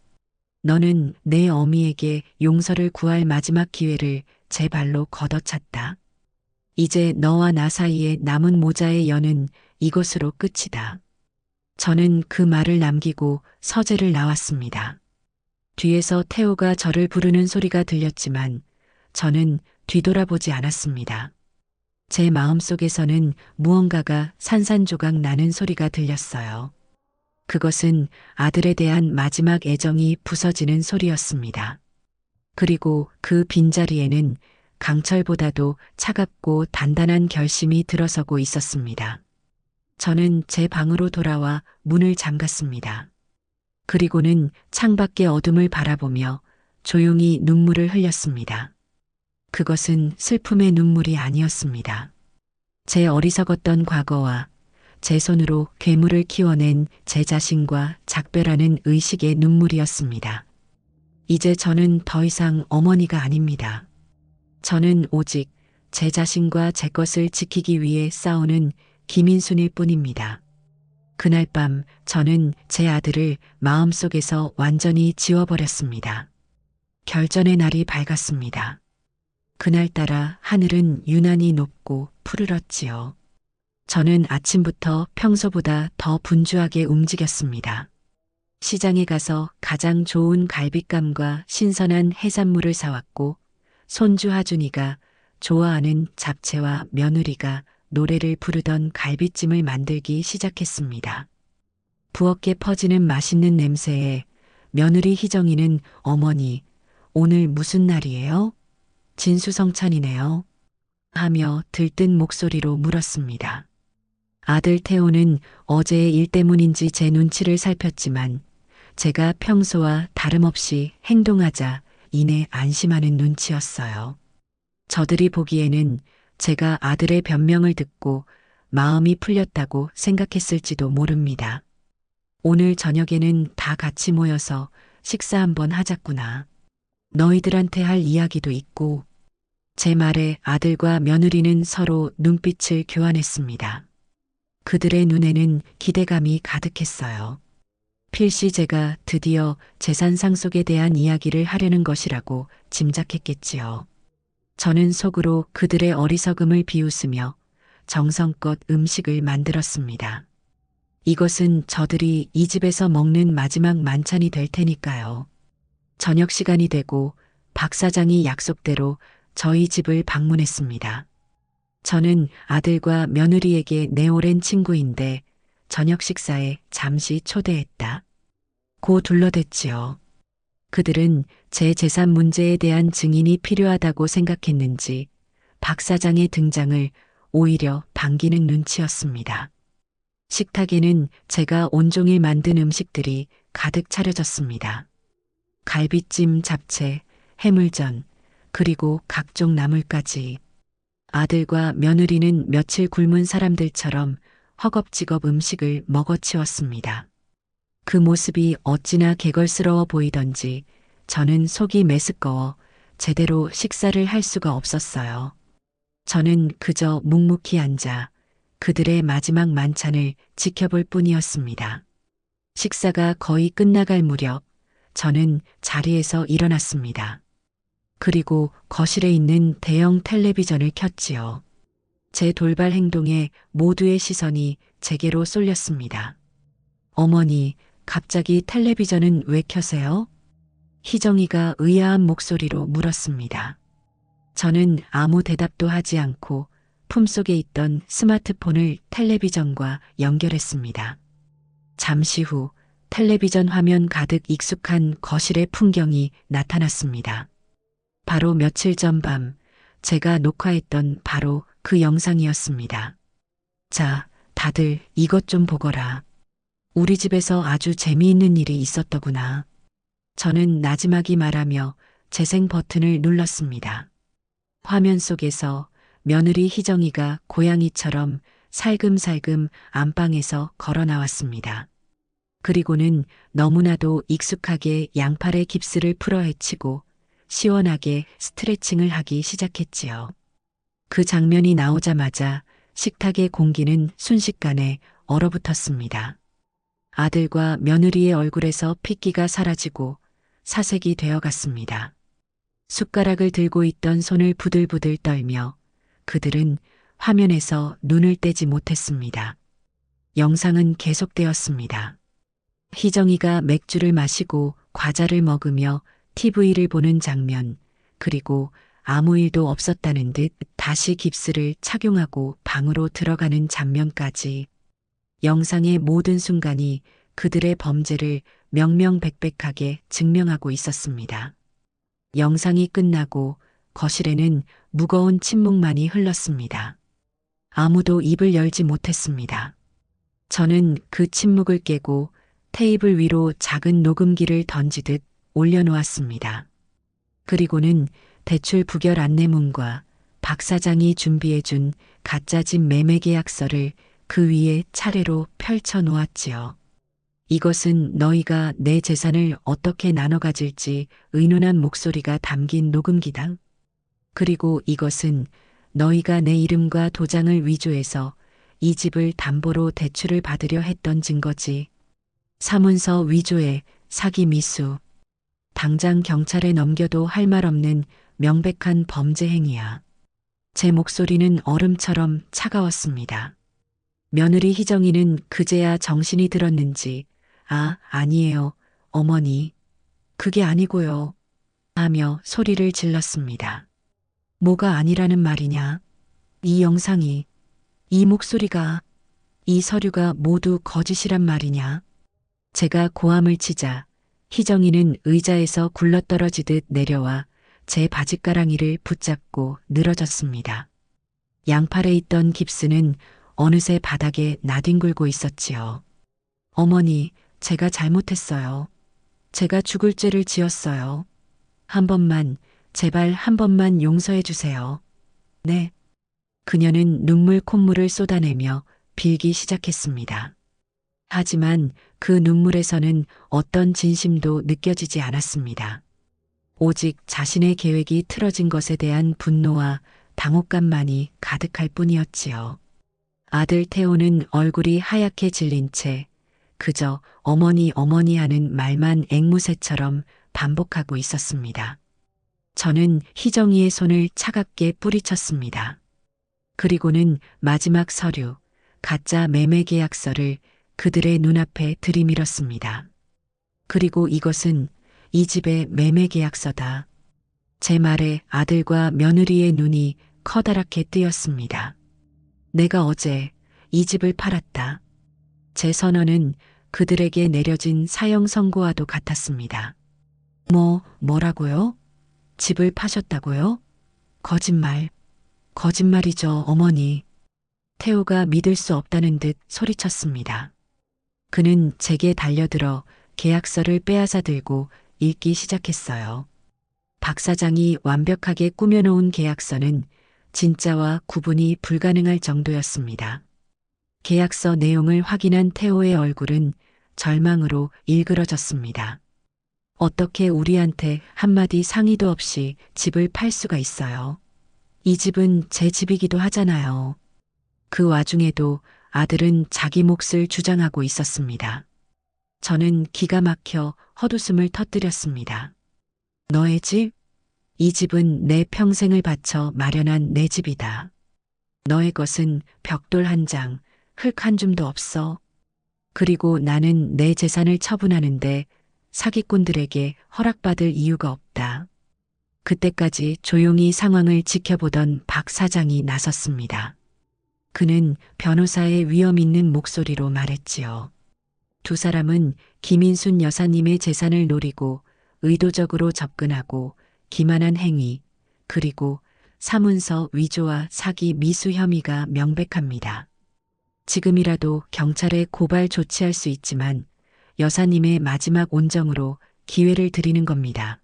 너는 내 어미에게 용서를 구할 마지막 기회를 제 발로 걷어찼다. 이제 너와 나 사이에 남은 모자의 연은 이것으로 끝이다. 저는 그 말을 남기고 서재를 나왔습니다. 뒤에서 태호가 저를 부르는 소리가 들렸지만 저는 뒤돌아보지 않았습니다. 제 마음속에서는 무언가가 산산조각 나는 소리가 들렸어요. 그것은 아들에 대한 마지막 애정이 부서지는 소리였습니다. 그리고 그 빈자리에는 강철보다도 차갑고 단단한 결심이 들어서고 있었습니다. 저는 제 방으로 돌아와 문을 잠갔습니다. 그리고는 창밖의 어둠을 바라보며 조용히 눈물을 흘렸습니다. 그것은 슬픔의 눈물이 아니었습니다. 제 어리석었던 과거와 제 손으로 괴물을 키워낸 제 자신과 작별하는 의식의 눈물이었습니다. 이제 저는 더 이상 어머니가 아닙니다. 저는 오직 제 자신과 제 것을 지키기 위해 싸우는 김인순일 뿐입니다. 그날 밤 저는 제 아들을 마음속에서 완전히 지워버렸습니다. 결전의 날이 밝았습니다. 그날따라 하늘은 유난히 높고 푸르렀지요. 저는 아침부터 평소보다 더 분주하게 움직였습니다. 시장에 가서 가장 좋은 갈빗감과 신선한 해산물을 사왔고 손주 하준이가 좋아하는 잡채와 며느리가 노래를 부르던 갈비찜을 만들기 시작했습니다. 부엌에 퍼지는 맛있는 냄새에 며느리 희정이는 어머니, 오늘 무슨 날이에요? 진수성찬이네요. 하며 들뜬 목소리로 물었습니다. 아들 태호는 어제의 일 때문인지 제 눈치를 살폈지만 제가 평소와 다름없이 행동하자 이내 안심하는 눈치였어요. 저들이 보기에는 제가 아들의 변명을 듣고 마음이 풀렸다고 생각했을지도 모릅니다. 오늘 저녁에는 다 같이 모여서 식사 한번 하자꾸나. 너희들한테 할 이야기도 있고. 제 말에 아들과 며느리는 서로 눈빛을 교환했습니다. 그들의 눈에는 기대감이 가득했어요. 필시 제가 드디어 재산 상속에 대한 이야기를 하려는 것이라고 짐작했겠지요. 저는 속으로 그들의 어리석음을 비웃으며 정성껏 음식을 만들었습니다. 이것은 저들이 이 집에서 먹는 마지막 만찬이 될 테니까요. 저녁 시간이 되고 박 사장이 약속대로 저희 집을 방문했습니다. 저는 아들과 며느리에게 내 오랜 친구인데 저녁 식사에 잠시 초대했다. 고 둘러댔지요. 그들은 제 재산 문제에 대한 증인이 필요하다고 생각했는지 박 사장의 등장을 오히려 반기는 눈치였습니다. 식탁에는 제가 온종일 만든 음식들이 가득 차려졌습니다. 갈비찜, 잡채, 해물전, 그리고 각종 나물까지. 아들과 며느리는 며칠 굶은 사람들처럼 허겁지겁 음식을 먹어치웠습니다. 그 모습이 어찌나 개걸스러워 보이던지 저는 속이 메스꺼워 제대로 식사를 할 수가 없었어요. 저는 그저 묵묵히 앉아 그들의 마지막 만찬을 지켜볼 뿐이었습니다. 식사가 거의 끝나갈 무렵 저는 자리에서 일어났습니다. 그리고 거실에 있는 대형 텔레비전을 켰지요. 제 돌발 행동에 모두의 시선이 제게로 쏠렸습니다. 어머니, 갑자기 텔레비전은 왜 켜세요? 희정이가 의아한 목소리로 물었습니다. 저는 아무 대답도 하지 않고 품속에 있던 스마트폰을 텔레비전과 연결했습니다. 잠시 후 텔레비전 화면 가득 익숙한 거실의 풍경이 나타났습니다. 바로 며칠 전 밤 제가 녹화했던 바로 그 영상이었습니다. 자, 다들 이것 좀 보거라. 우리 집에서 아주 재미있는 일이 있었더구나. 저는 나지막이 말하며 재생 버튼을 눌렀습니다. 화면 속에서 며느리 희정이가 고양이처럼 살금살금 안방에서 걸어 나왔습니다. 그리고는 너무나도 익숙하게 양팔에 깁스를 풀어 헤치고 시원하게 스트레칭을 하기 시작했지요. 그 장면이 나오자마자 식탁의 공기는 순식간에 얼어붙었습니다. 아들과 며느리의 얼굴에서 핏기가 사라지고 사색이 되어갔습니다. 숟가락을 들고 있던 손을 부들부들 떨며 그들은 화면에서 눈을 떼지 못했습니다. 영상은 계속되었습니다. 희정이가 맥주를 마시고 과자를 먹으며 TV를 보는 장면, 그리고 아무 일도 없었다는 듯 다시 깁스를 착용하고 방으로 들어가는 장면까지 영상의 모든 순간이 그들의 범죄를 명명백백하게 증명하고 있었습니다. 영상이 끝나고 거실에는 무거운 침묵만이 흘렀습니다. 아무도 입을 열지 못했습니다. 저는 그 침묵을 깨고 테이블 위로 작은 녹음기를 던지듯 올려놓았습니다. 그리고는 대출 부결 안내문과 박 사장이 준비해준 가짜집 매매 계약서를 그 위에 차례로 펼쳐 놓았지요. 이것은 너희가 내 재산을 어떻게 나눠 가질지 의논한 목소리가 담긴 녹음기다. 그리고 이것은 너희가 내 이름과 도장을 위조해서 이 집을 담보로 대출을 받으려 했던 증거지. 사문서 위조에 사기 미수. 당장 경찰에 넘겨도 할 말 없는 명백한 범죄 행위야. 제 목소리는 얼음처럼 차가웠습니다. 며느리 희정이는 그제야 정신이 들었는지 아니에요, 어머니. 그게 아니고요. 하며 소리를 질렀습니다. 뭐가 아니라는 말이냐? 이 영상이, 이 목소리가, 이 서류가 모두 거짓이란 말이냐? 제가 고함을 치자 희정이는 의자에서 굴러떨어지듯 내려와 제 바짓가랑이를 붙잡고 늘어졌습니다. 양팔에 있던 깁스는 어느새 바닥에 나뒹굴고 있었지요. 어머니, 제가 잘못했어요. 제가 죽을 죄를 지었어요. 한 번만, 제발 한 번만 용서해 주세요. 네. 그녀는 눈물 콧물을 쏟아내며 빌기 시작했습니다. 하지만 그 눈물에서는 어떤 진심도 느껴지지 않았습니다. 오직 자신의 계획이 틀어진 것에 대한 분노와 당혹감만이 가득할 뿐이었지요. 아들 태호는 얼굴이 하얗게 질린 채 그저 어머니 어머니 하는 말만 앵무새처럼 반복하고 있었습니다. 저는 희정이의 손을 차갑게 뿌리쳤습니다. 그리고는 마지막 서류, 가짜 매매 계약서를 그들의 눈앞에 들이밀었습니다. 그리고 이것은 이 집의 매매 계약서다. 제 말에 아들과 며느리의 눈이 커다랗게 뜨였습니다. 내가 어제 이 집을 팔았다. 제 선언은 그들에게 내려진 사형 선고와도 같았습니다. 뭐라고요? 집을 파셨다고요? 거짓말. 거짓말이죠, 어머니. 태호가 믿을 수 없다는 듯 소리쳤습니다. 그는 제게 달려들어 계약서를 빼앗아 들고 읽기 시작했어요. 박 사장이 완벽하게 꾸며놓은 계약서는 진짜와 구분이 불가능할 정도였습니다. 계약서 내용을 확인한 태호의 얼굴은 절망으로 일그러졌습니다. 어떻게 우리한테 한마디 상의도 없이 집을 팔 수가 있어요? 이 집은 제 집이기도 하잖아요. 그 와중에도 아들은 자기 몫을 주장하고 있었습니다. 저는 기가 막혀 헛웃음을 터뜨렸습니다. 너의 집? 이 집은 내 평생을 바쳐 마련한 내 집이다. 너의 것은 벽돌 한 장, 흙 한 줌도 없어. 그리고 나는 내 재산을 처분하는데 사기꾼들에게 허락받을 이유가 없다. 그때까지 조용히 상황을 지켜보던 박 사장이 나섰습니다. 그는 변호사의 위험 있는 목소리로 말했지요. 두 사람은 김인순 여사님의 재산을 노리고 의도적으로 접근하고 기만한 행위, 그리고 사문서 위조와 사기 미수 혐의가 명백합니다. 지금이라도 경찰에 고발 조치할 수 있지만 여사님의 마지막 온정으로 기회를 드리는 겁니다.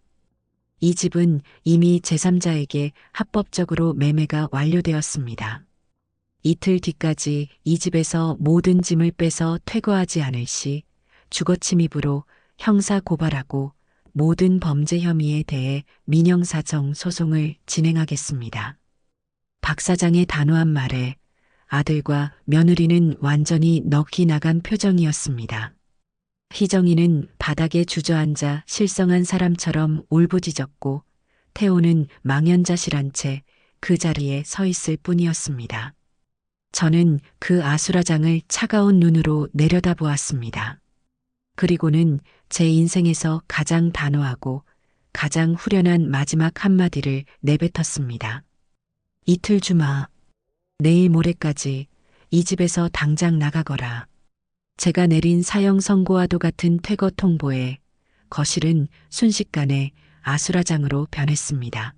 이 집은 이미 제3자에게 합법적으로 매매가 완료되었습니다. 이틀 뒤까지 이 집에서 모든 짐을 빼서 퇴거하지 않을 시 주거침입으로 형사 고발하고 모든 범죄 혐의에 대해 민형사정 소송을 진행하겠습니다. 박 사장의 단호한 말에 아들과 며느리는 완전히 넋이 나간 표정이었습니다. 희정이는 바닥에 주저앉아 실성한 사람처럼 울부짖었고 태호는 망연자실한 채 그 자리에 서 있을 뿐이었습니다. 저는 그 아수라장을 차가운 눈으로 내려다보았습니다. 그리고는 제 인생에서 가장 단호하고 가장 후련한 마지막 한마디를 내뱉었습니다. 이틀 주마. 내일 모레까지 이 집에서 당장 나가거라. 제가 내린 사형 선고와도 같은 퇴거 통보에 거실은 순식간에 아수라장으로 변했습니다.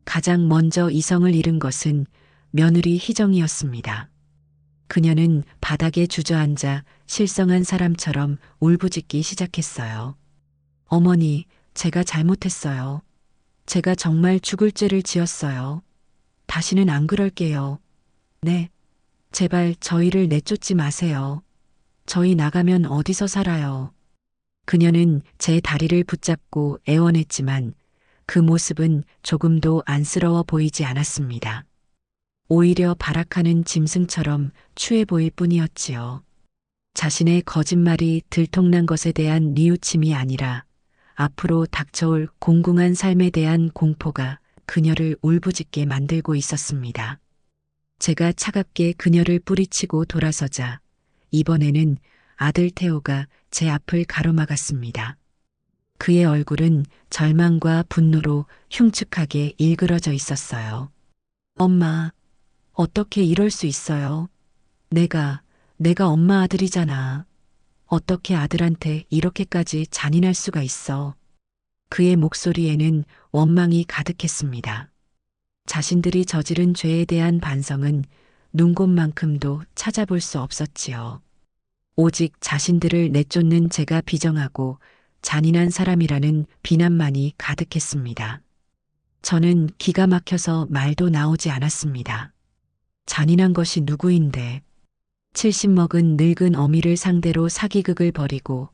가장 먼저 이성을 잃은 것은 며느리 희정이었습니다. 그녀는 바닥에 주저앉아 실성한 사람처럼 울부짖기 시작했어요. 어머니, 제가 잘못했어요. 제가 정말 죽을 죄를 지었어요. 다시는 안 그럴게요. 네, 제발 저희를 내쫓지 마세요. 저희 나가면 어디서 살아요. 그녀는 제 다리를 붙잡고 애원했지만 그 모습은 조금도 안쓰러워 보이지 않았습니다. 오히려 발악하는 짐승처럼 추해 보일 뿐이었지요. 자신의 거짓말이 들통난 것에 대한 뉘우침이 아니라 앞으로 닥쳐올 공공한 삶에 대한 공포가 그녀를 울부짖게 만들고 있었습니다. 제가 차갑게 그녀를 뿌리치고 돌아서자 이번에는 아들 태호가 제 앞을 가로막았습니다. 그의 얼굴은 절망과 분노로 흉측하게 일그러져 있었어요. 엄마, 어떻게 이럴 수 있어요? 내가 엄마 아들이잖아. 어떻게 아들한테 이렇게까지 잔인할 수가 있어? 그의 목소리에는 원망이 가득했습니다. 자신들이 저지른 죄에 대한 반성은 눈곱만큼도 찾아볼 수 없었지요. 오직 자신들을 내쫓는 제가 비정하고 잔인한 사람이라는 비난만이 가득했습니다. 저는 기가 막혀서 말도 나오지 않았습니다. 잔인한 것이 누구인데 70 먹은 늙은 어미를 상대로 사기극을 벌이고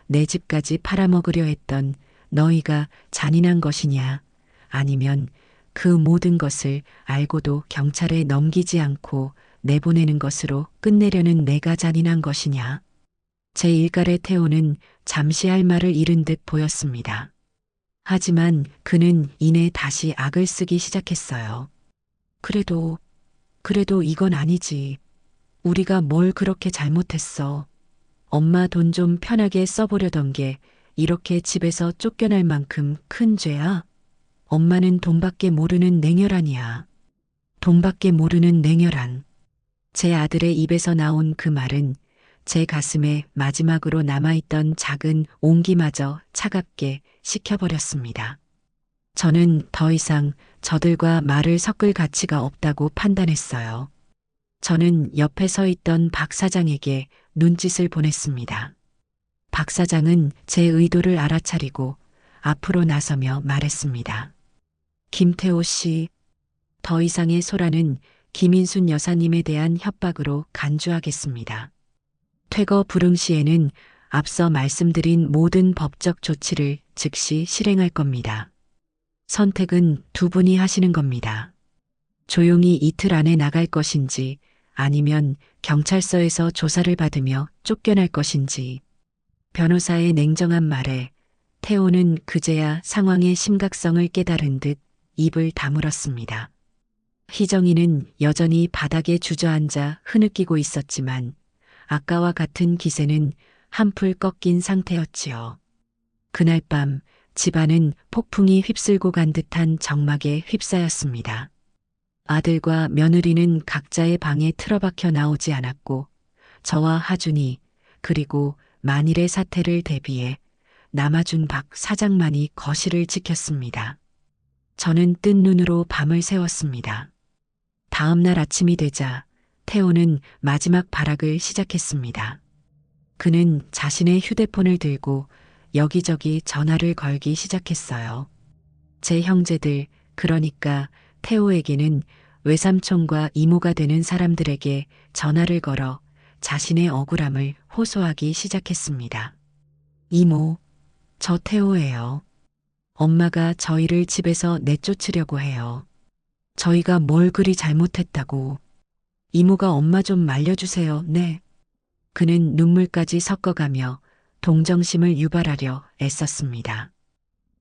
내 집까지 팔아먹으려 했던 너희가 잔인한 것이냐, 아니면 그 모든 것을 알고도 경찰에 넘기지 않고 내보내는 것으로 끝내려는 내가 잔인한 것이냐. 제 일갈의 태호는 잠시 할 말을 잃은 듯 보였습니다. 하지만 그는 이내 다시 악을 쓰기 시작했어요. 그래도 이건 아니지. 우리가 뭘 그렇게 잘못했어. 엄마 돈 좀 편하게 써보려던 게 이렇게 집에서 쫓겨날 만큼 큰 죄야? 엄마는 돈밖에 모르는 냉혈한이야. 돈밖에 모르는 냉혈한. 제 아들의 입에서 나온 그 말은 제 가슴에 마지막으로 남아있던 작은 온기마저 차갑게 식혀버렸습니다. 저는 더 이상 저들과 말을 섞을 가치가 없다고 판단했어요. 저는 옆에 서 있던 박 사장에게 눈짓을 보냈습니다. 박 사장은 제 의도를 알아차리고 앞으로 나서며 말했습니다. 김태호 씨, 더 이상의 소란은 김인순 여사님에 대한 협박으로 간주하겠습니다. 퇴거 불응 시에는 앞서 말씀드린 모든 법적 조치를 즉시 실행할 겁니다. 선택은 두 분이 하시는 겁니다. 조용히 이틀 안에 나갈 것인지 아니면 경찰서에서 조사를 받으며 쫓겨날 것인지. 변호사의 냉정한 말에 태호는 그제야 상황의 심각성을 깨달은 듯 입을 다물었습니다. 희정이는 여전히 바닥에 주저앉아 흐느끼고 있었지만 아까와 같은 기세는 한풀 꺾인 상태였지요. 그날 밤 집안은 폭풍이 휩쓸고 간 듯한 정막에 휩싸였습니다. 아들과 며느리는 각자의 방에 틀어박혀 나오지 않았고 저와 하준이 그리고 만일의 사태를 대비해 남아준 박 사장만이 거실을 지켰습니다. 저는 뜬 눈으로 밤을 새웠습니다. 다음 날 아침이 되자 태호는 마지막 발악을 시작했습니다. 그는 자신의 휴대폰을 들고 여기저기 전화를 걸기 시작했어요. 제 형제들, 그러니까 태호에게는 외삼촌과 이모가 되는 사람들에게 전화를 걸어 자신의 억울함을 호소하기 시작했습니다. 이모, 저 태호예요. 엄마가 저희를 집에서 내쫓으려고 해요. 저희가 뭘 그리 잘못했다고. 이모가 엄마 좀 말려주세요. 네. 그는 눈물까지 섞어가며 동정심을 유발하려 애썼습니다.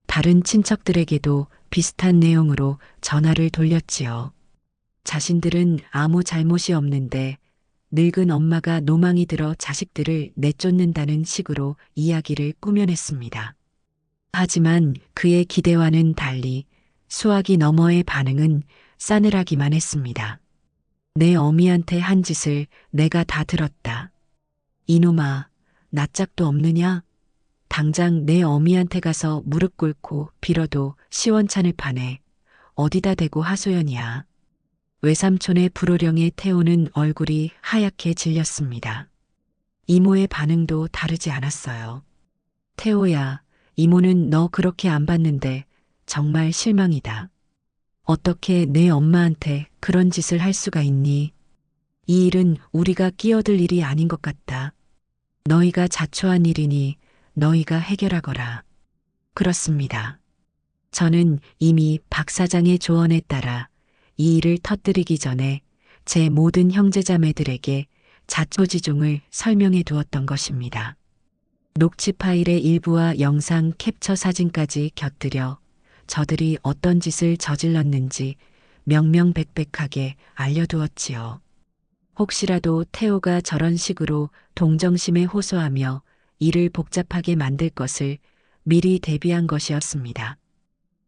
다른 친척들에게도 비슷한 내용으로 전화를 돌렸지요. 자신들은 아무 잘못이 없는데 늙은 엄마가 노망이 들어 자식들을 내쫓는다는 식으로 이야기를 꾸며냈습니다. 하지만 그의 기대와는 달리 수화기 너머의 반응은 싸늘하기만 했습니다. 내 어미한테 한 짓을 내가 다 들었다. 이놈아, 낯짝도 없느냐? 당장 내 어미한테 가서 무릎 꿇고 빌어도 시원찮을 판에 어디다 대고 하소연이야. 외삼촌의 불호령에 태우는 얼굴이 하얗게 질렸습니다. 이모의 반응도 다르지 않았어요. 태호야, 이모는 너 그렇게 안 봤는데 정말 실망이다. 어떻게 내 엄마한테 그런 짓을 할 수가 있니? 이 일은 우리가 끼어들 일이 아닌 것 같다. 너희가 자초한 일이니 너희가 해결하거라. 그렇습니다. 저는 이미 박 사장의 조언에 따라 이 일을 터뜨리기 전에 제 모든 형제자매들에게 자초지종을 설명해 두었던 것입니다. 녹취 파일의 일부와 영상 캡처 사진까지 곁들여 저들이 어떤 짓을 저질렀는지 명명백백하게 알려두었지요. 혹시라도 태호가 저런 식으로 동정심에 호소하며 일을 복잡하게 만들 것을 미리 대비한 것이었습니다.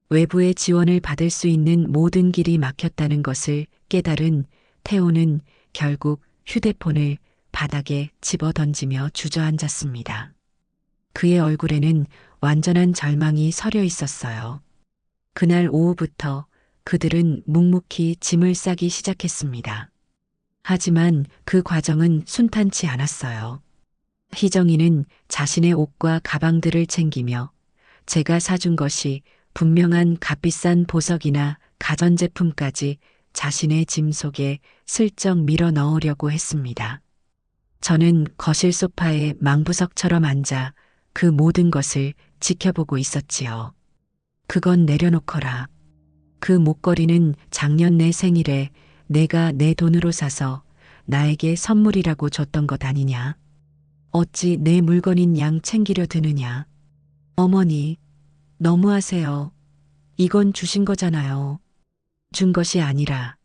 외부의 지원을 받을 수 있는 모든 길이 막혔다는 것을 깨달은 태호는 결국 휴대폰을 바닥에 집어던지며 주저앉았습니다. 그의 얼굴에는 완전한 절망이 서려 있었어요. 그날 오후부터 그들은 묵묵히 짐을 싸기 시작했습니다. 하지만 그 과정은 순탄치 않았어요. 희정이는 자신의 옷과 가방들을 챙기며 제가 사준 것이 분명한 값비싼 보석이나 가전제품까지 자신의 짐 속에 슬쩍 밀어 넣으려고 했습니다. 저는 거실 소파에 망부석처럼 앉아 그 모든 것을 지켜보고 있었지요. 그건 내려놓거라. 그 목걸이는 작년 내 생일에 내가 내 돈으로 사서 나에게 선물이라고 줬던 것 아니냐. 어찌 내 물건인 양 챙기려 드느냐. 어머니, 너무하세요. 이건 주신 거잖아요. 준 것이 아니라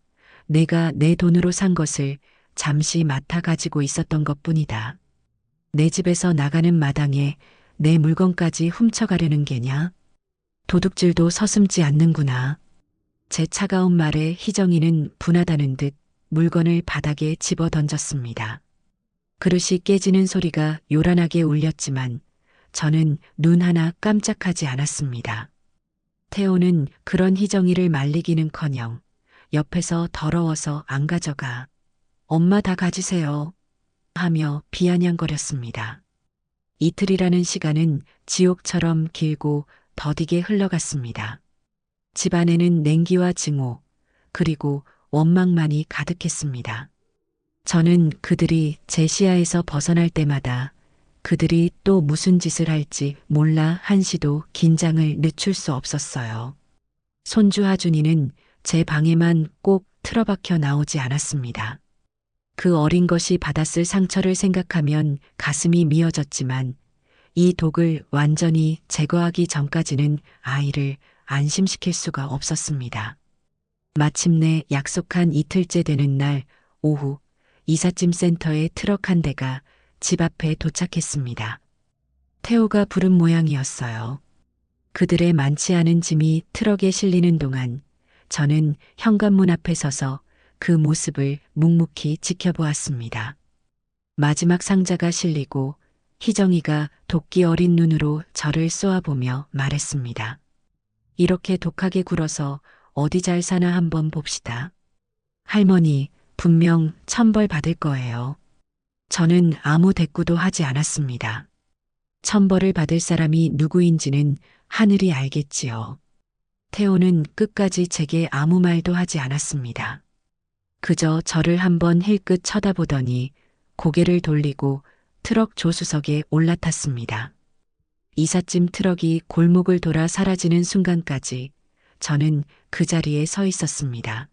내가 내 돈으로 산 것을 잠시 맡아 가지고 있었던 것뿐이다. 내 집에서 나가는 마당에 내 물건까지 훔쳐가려는 게냐? 도둑질도 서슴지 않는구나. 제 차가운 말에 희정이는 분하다는 듯 물건을 바닥에 집어 던졌습니다. 그릇이 깨지는 소리가 요란하게 울렸지만 저는 눈 하나 깜짝하지 않았습니다. 태호는 그런 희정이를 말리기는커녕 옆에서 더러워서 안 가져가. 엄마 다 가지세요. 하며 비아냥거렸습니다. 이틀이라는 시간은 지옥처럼 길고 더디게 흘러갔습니다. 집안에는 냉기와 증오, 그리고 원망만이 가득했습니다. 저는 그들이 제 시야에서 벗어날 때마다 그들이 또 무슨 짓을 할지 몰라 한시도 긴장을 늦출 수 없었어요. 손주 하준이는 제 방에만 꼭 틀어박혀 나오지 않았습니다. 그 어린 것이 받았을 상처를 생각하면 가슴이 미어졌지만 이 독을 완전히 제거하기 전까지는 아이를 안심시킬 수가 없었습니다. 마침내 약속한 이틀째 되는 날 오후 이삿짐 센터에 트럭 한 대가 집 앞에 도착했습니다. 태호가 부른 모양이었어요. 그들의 많지 않은 짐이 트럭에 실리는 동안 저는 현관문 앞에 서서 그 모습을 묵묵히 지켜보았습니다. 마지막 상자가 실리고 희정이가 도끼 어린 눈으로 저를 쏘아보며 말했습니다. 이렇게 독하게 굴어서 어디 잘 사나 한번 봅시다. 할머니, 분명 천벌 받을 거예요. 저는 아무 대꾸도 하지 않았습니다. 천벌을 받을 사람이 누구인지는 하늘이 알겠지요. 태호는 끝까지 제게 아무 말도 하지 않았습니다. 그저 저를 한번 힐끗 쳐다보더니 고개를 돌리고 트럭 조수석에 올라탔습니다. 이삿짐 트럭이 골목을 돌아 사라지는 순간까지 저는 그 자리에 서 있었습니다.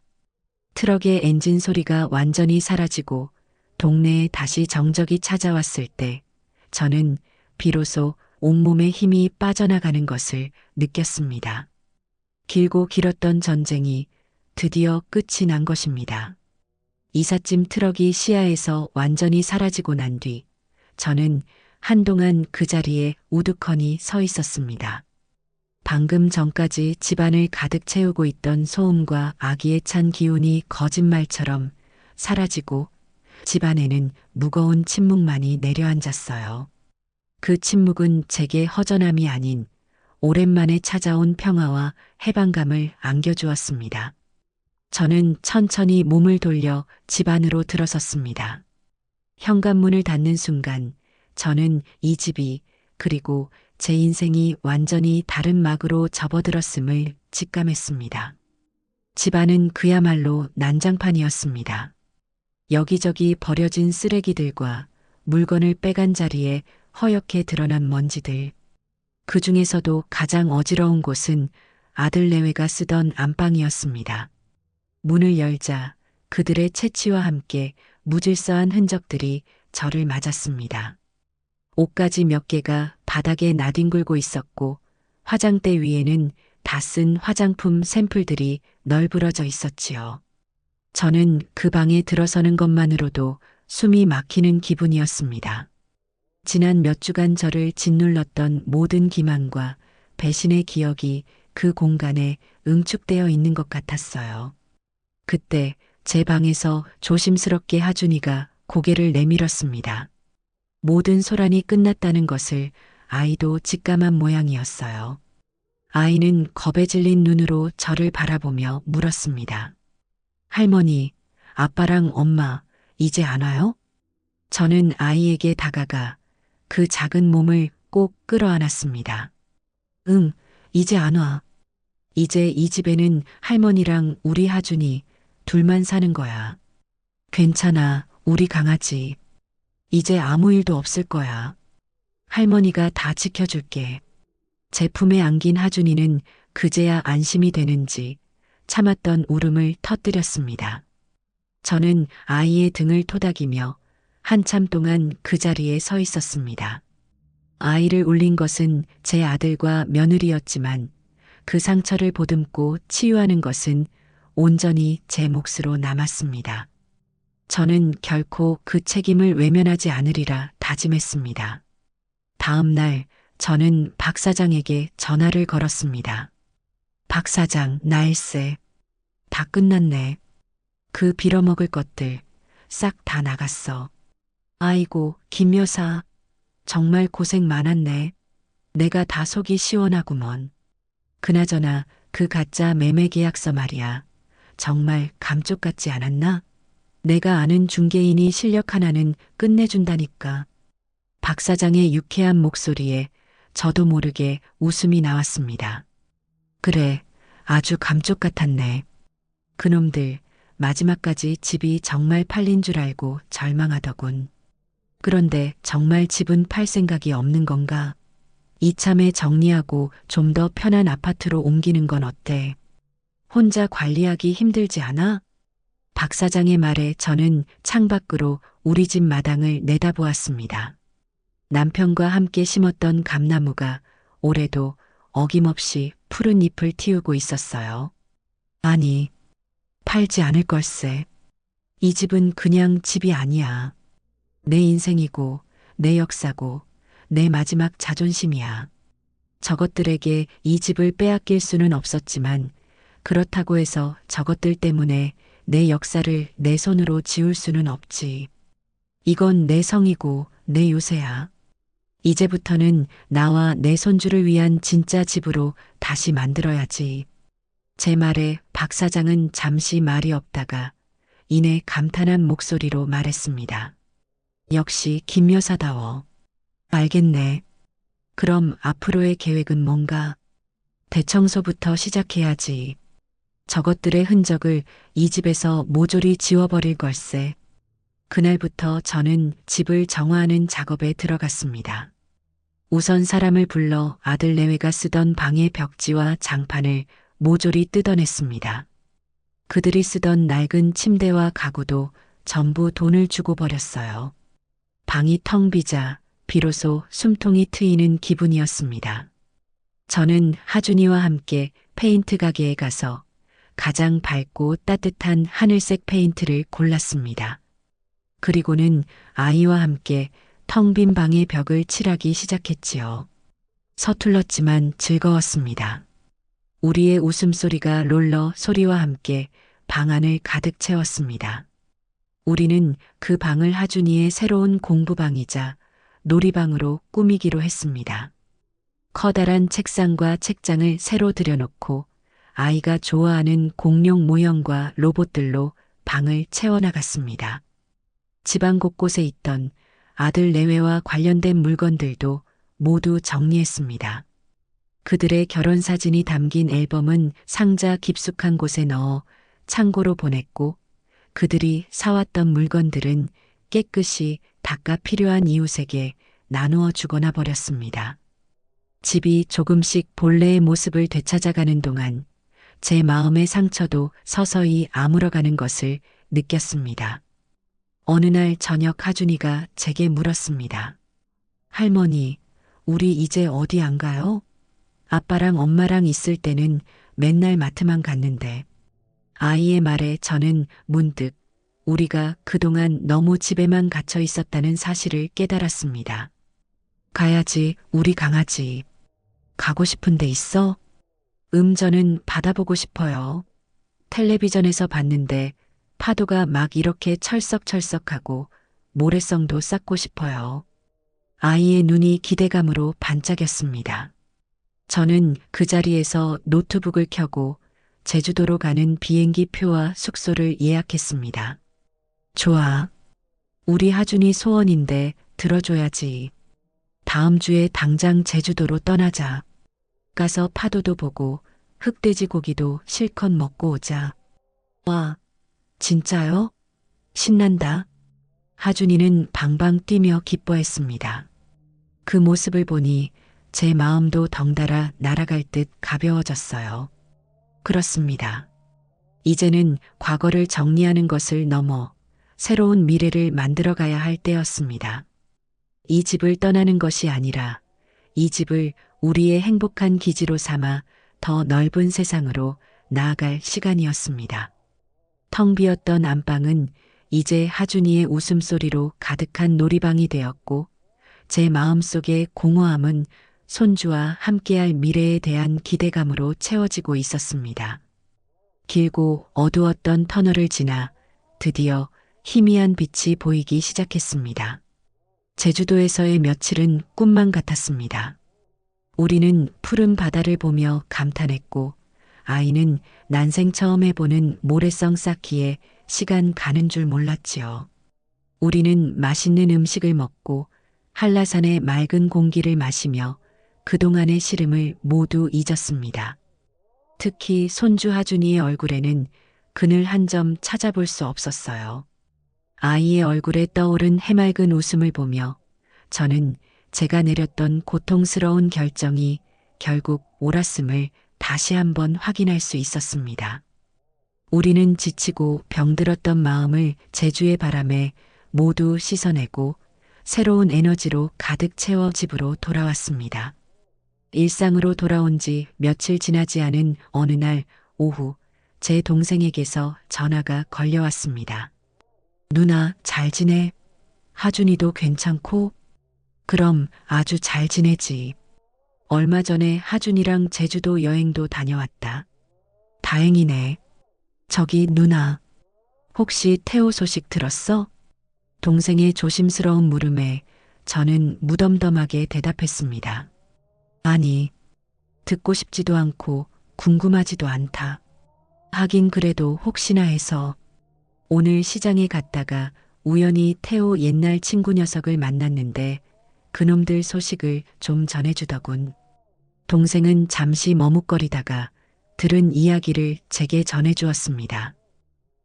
트럭의 엔진 소리가 완전히 사라지고 동네에 다시 정적이 찾아왔을 때 저는 비로소 온몸에 힘이 빠져나가는 것을 느꼈습니다. 길고 길었던 전쟁이 드디어 끝이 난 것입니다. 이삿짐 트럭이 시야에서 완전히 사라지고 난 뒤 저는 한동안 그 자리에 우두커니 서 있었습니다. 방금 전까지 집안을 가득 채우고 있던 소음과 악의에 찬 기운이 거짓말처럼 사라지고 집안에는 무거운 침묵만이 내려앉았어요. 그 침묵은 제게 허전함이 아닌 오랜만에 찾아온 평화와 해방감을 안겨주었습니다. 저는 천천히 몸을 돌려 집 안으로 들어섰습니다. 현관문을 닫는 순간 저는 이 집이 그리고 제 인생이 완전히 다른 막으로 접어들었음을 직감했습니다. 집안은 그야말로 난장판이었습니다. 여기저기 버려진 쓰레기들과 물건을 빼간 자리에 허옇게 드러난 먼지들. 그 중에서도 가장 어지러운 곳은 아들 내외가 쓰던 안방이었습니다. 문을 열자 그들의 채취와 함께 무질서한 흔적들이 저를 맞았습니다. 옷가지 몇 개가 바닥에 나뒹굴고 있었고 화장대 위에는 다 쓴 화장품 샘플들이 널브러져 있었지요. 저는 그 방에 들어서는 것만으로도 숨이 막히는 기분이었습니다. 지난 몇 주간 저를 짓눌렀던 모든 기만과 배신의 기억이 그 공간에 응축되어 있는 것 같았어요. 그때 제 방에서 조심스럽게 하준이가 고개를 내밀었습니다. 모든 소란이 끝났다는 것을 아이도 직감한 모양이었어요. 아이는 겁에 질린 눈으로 저를 바라보며 물었습니다. 할머니, 아빠랑 엄마, 이제 안 와요? 저는 아이에게 다가가 그 작은 몸을 꼭 끌어안았습니다. 응, 이제 안 와. 이제 이 집에는 할머니랑 우리 하준이 둘만 사는 거야. 괜찮아, 우리 강아지. 이제 아무 일도 없을 거야. 할머니가 다 지켜줄게. 제 품에 안긴 하준이는 그제야 안심이 되는지 참았던 울음을 터뜨렸습니다. 저는 아이의 등을 토닥이며 한참 동안 그 자리에 서 있었습니다. 아이를 울린 것은 제 아들과 며느리였지만 그 상처를 보듬고 치유하는 것은 온전히 제 몫으로 남았습니다. 저는 결코 그 책임을 외면하지 않으리라 다짐했습니다. 다음 날 저는 박 사장에게 전화를 걸었습니다. 박 사장, 나일세. 다 끝났네. 그 빌어먹을 것들 싹 다 나갔어. 아이고, 김 여사. 정말 고생 많았네. 내가 다 속이 시원하구먼. 그나저나 그 가짜 매매 계약서 말이야. 정말 감쪽 같지 않았나? 내가 아는 중개인이 실력 하나는 끝내준다니까. 박 사장의 유쾌한 목소리에 저도 모르게 웃음이 나왔습니다. 그래, 아주 감쪽 같았네. 그놈들 마지막까지 집이 정말 팔린 줄 알고 절망하더군. 그런데 정말 집은 팔 생각이 없는 건가? 이참에 정리하고 좀 더 편한 아파트로 옮기는 건 어때? 혼자 관리하기 힘들지 않아? 박 사장의 말에 저는 창밖으로 우리 집 마당을 내다보았습니다. 남편과 함께 심었던 감나무가 올해도 어김없이 푸른 잎을 틔우고 있었어요. 아니, 팔지 않을 걸세. 이 집은 그냥 집이 아니야. 내 인생이고, 내 역사고, 내 마지막 자존심이야. 저것들에게 이 집을 빼앗길 수는 없었지만, 그렇다고 해서 저것들 때문에 내 역사를 내 손으로 지울 수는 없지. 이건 내 성이고 내 요새야. 이제부터는 나와 내 손주를 위한 진짜 집으로 다시 만들어야지. 제 말에 박 사장은 잠시 말이 없다가 이내 감탄한 목소리로 말했습니다. 역시 김 여사다워. 알겠네. 그럼 앞으로의 계획은 뭔가? 대청소부터 시작해야지. 저것들의 흔적을 이 집에서 모조리 지워버릴 걸세. 그날부터 저는 집을 정화하는 작업에 들어갔습니다. 우선 사람을 불러 아들 내외가 쓰던 방의 벽지와 장판을 모조리 뜯어냈습니다. 그들이 쓰던 낡은 침대와 가구도 전부 돈을 주고 버렸어요. 방이 텅 비자 비로소 숨통이 트이는 기분이었습니다. 저는 하준이와 함께 페인트 가게에 가서 가장 밝고 따뜻한 하늘색 페인트를 골랐습니다. 그리고는 아이와 함께 텅 빈 방의 벽을 칠하기 시작했지요. 서툴렀지만 즐거웠습니다. 우리의 웃음소리가 롤러 소리와 함께 방 안을 가득 채웠습니다. 우리는 그 방을 하준이의 새로운 공부방이자 놀이방으로 꾸미기로 했습니다. 커다란 책상과 책장을 새로 들여놓고 아이가 좋아하는 공룡 모형과 로봇들로 방을 채워나갔습니다. 집안 곳곳에 있던 아들 내외와 관련된 물건들도 모두 정리했습니다. 그들의 결혼 사진이 담긴 앨범은 상자 깊숙한 곳에 넣어 창고로 보냈고 그들이 사왔던 물건들은 깨끗이 닦아 필요한 이웃에게 나누어 주거나 버렸습니다. 집이 조금씩 본래의 모습을 되찾아가는 동안 제 마음의 상처도 서서히 아물어가는 것을 느꼈습니다. 어느 날 저녁 하준이가 제게 물었습니다. 할머니, 우리 이제 어디 안 가요? 아빠랑 엄마랑 있을 때는 맨날 마트만 갔는데. 아이의 말에 저는 문득 우리가 그동안 너무 집에만 갇혀 있었다는 사실을 깨달았습니다. 가야지, 우리 강아지. 가고 싶은 데 있어? 저는 바다 보고 싶어요. 텔레비전에서 봤는데 파도가 막 이렇게 철썩철썩하고 모래성도 쌓고 싶어요. 아이의 눈이 기대감으로 반짝였습니다. 저는 그 자리에서 노트북을 켜고 제주도로 가는 비행기 표와 숙소를 예약했습니다. 좋아. 우리 하준이 소원인데 들어줘야지. 다음 주에 당장 제주도로 떠나자. 가서 파도도 보고 흑돼지 고기도 실컷 먹고 오자. 와, 진짜요? 신난다. 하준이는 방방 뛰며 기뻐했습니다. 그 모습을 보니 제 마음도 덩달아 날아갈 듯 가벼워졌어요. 그렇습니다. 이제는 과거를 정리하는 것을 넘어 새로운 미래를 만들어가야 할 때였습니다. 이 집을 떠나는 것이 아니라 이 집을 우리의 행복한 기지로 삼아 더 넓은 세상으로 나아갈 시간이었습니다. 텅 비었던 안방은 이제 하준이의 웃음소리로 가득한 놀이방이 되었고 제 마음속의 공허함은 손주와 함께할 미래에 대한 기대감으로 채워지고 있었습니다. 길고 어두웠던 터널을 지나 드디어 희미한 빛이 보이기 시작했습니다. 제주도에서의 며칠은 꿈만 같았습니다. 우리는 푸른 바다를 보며 감탄했고 아이는 난생 처음 해보는 모래성 쌓기에 시간 가는 줄 몰랐지요. 우리는 맛있는 음식을 먹고 한라산의 맑은 공기를 마시며 그동안의 시름을 모두 잊었습니다. 특히 손주 하준이의 얼굴에는 그늘 한 점 찾아볼 수 없었어요. 아이의 얼굴에 떠오른 해맑은 웃음을 보며 저는 제가 내렸던 고통스러운 결정이 결국 옳았음을 다시 한번 확인할 수 있었습니다. 우리는 지치고 병들었던 마음을 제주의 바람에 모두 씻어내고 새로운 에너지로 가득 채워 집으로 돌아왔습니다. 일상으로 돌아온 지 며칠 지나지 않은 어느 날 오후 제 동생에게서 전화가 걸려왔습니다. 누나, 잘 지내? 하준이도 괜찮고? 그럼 아주 잘 지내지. 얼마 전에 하준이랑 제주도 여행도 다녀왔다. 다행이네. 저기 누나, 혹시 태호 소식 들었어? 동생의 조심스러운 물음에 저는 무덤덤하게 대답했습니다. 아니, 듣고 싶지도 않고 궁금하지도 않다. 하긴 그래도 혹시나 해서 오늘 시장에 갔다가 우연히 태호 옛날 친구 녀석을 만났는데 그놈들 소식을 좀 전해주더군. 동생은 잠시 머뭇거리다가 들은 이야기를 제게 전해주었습니다.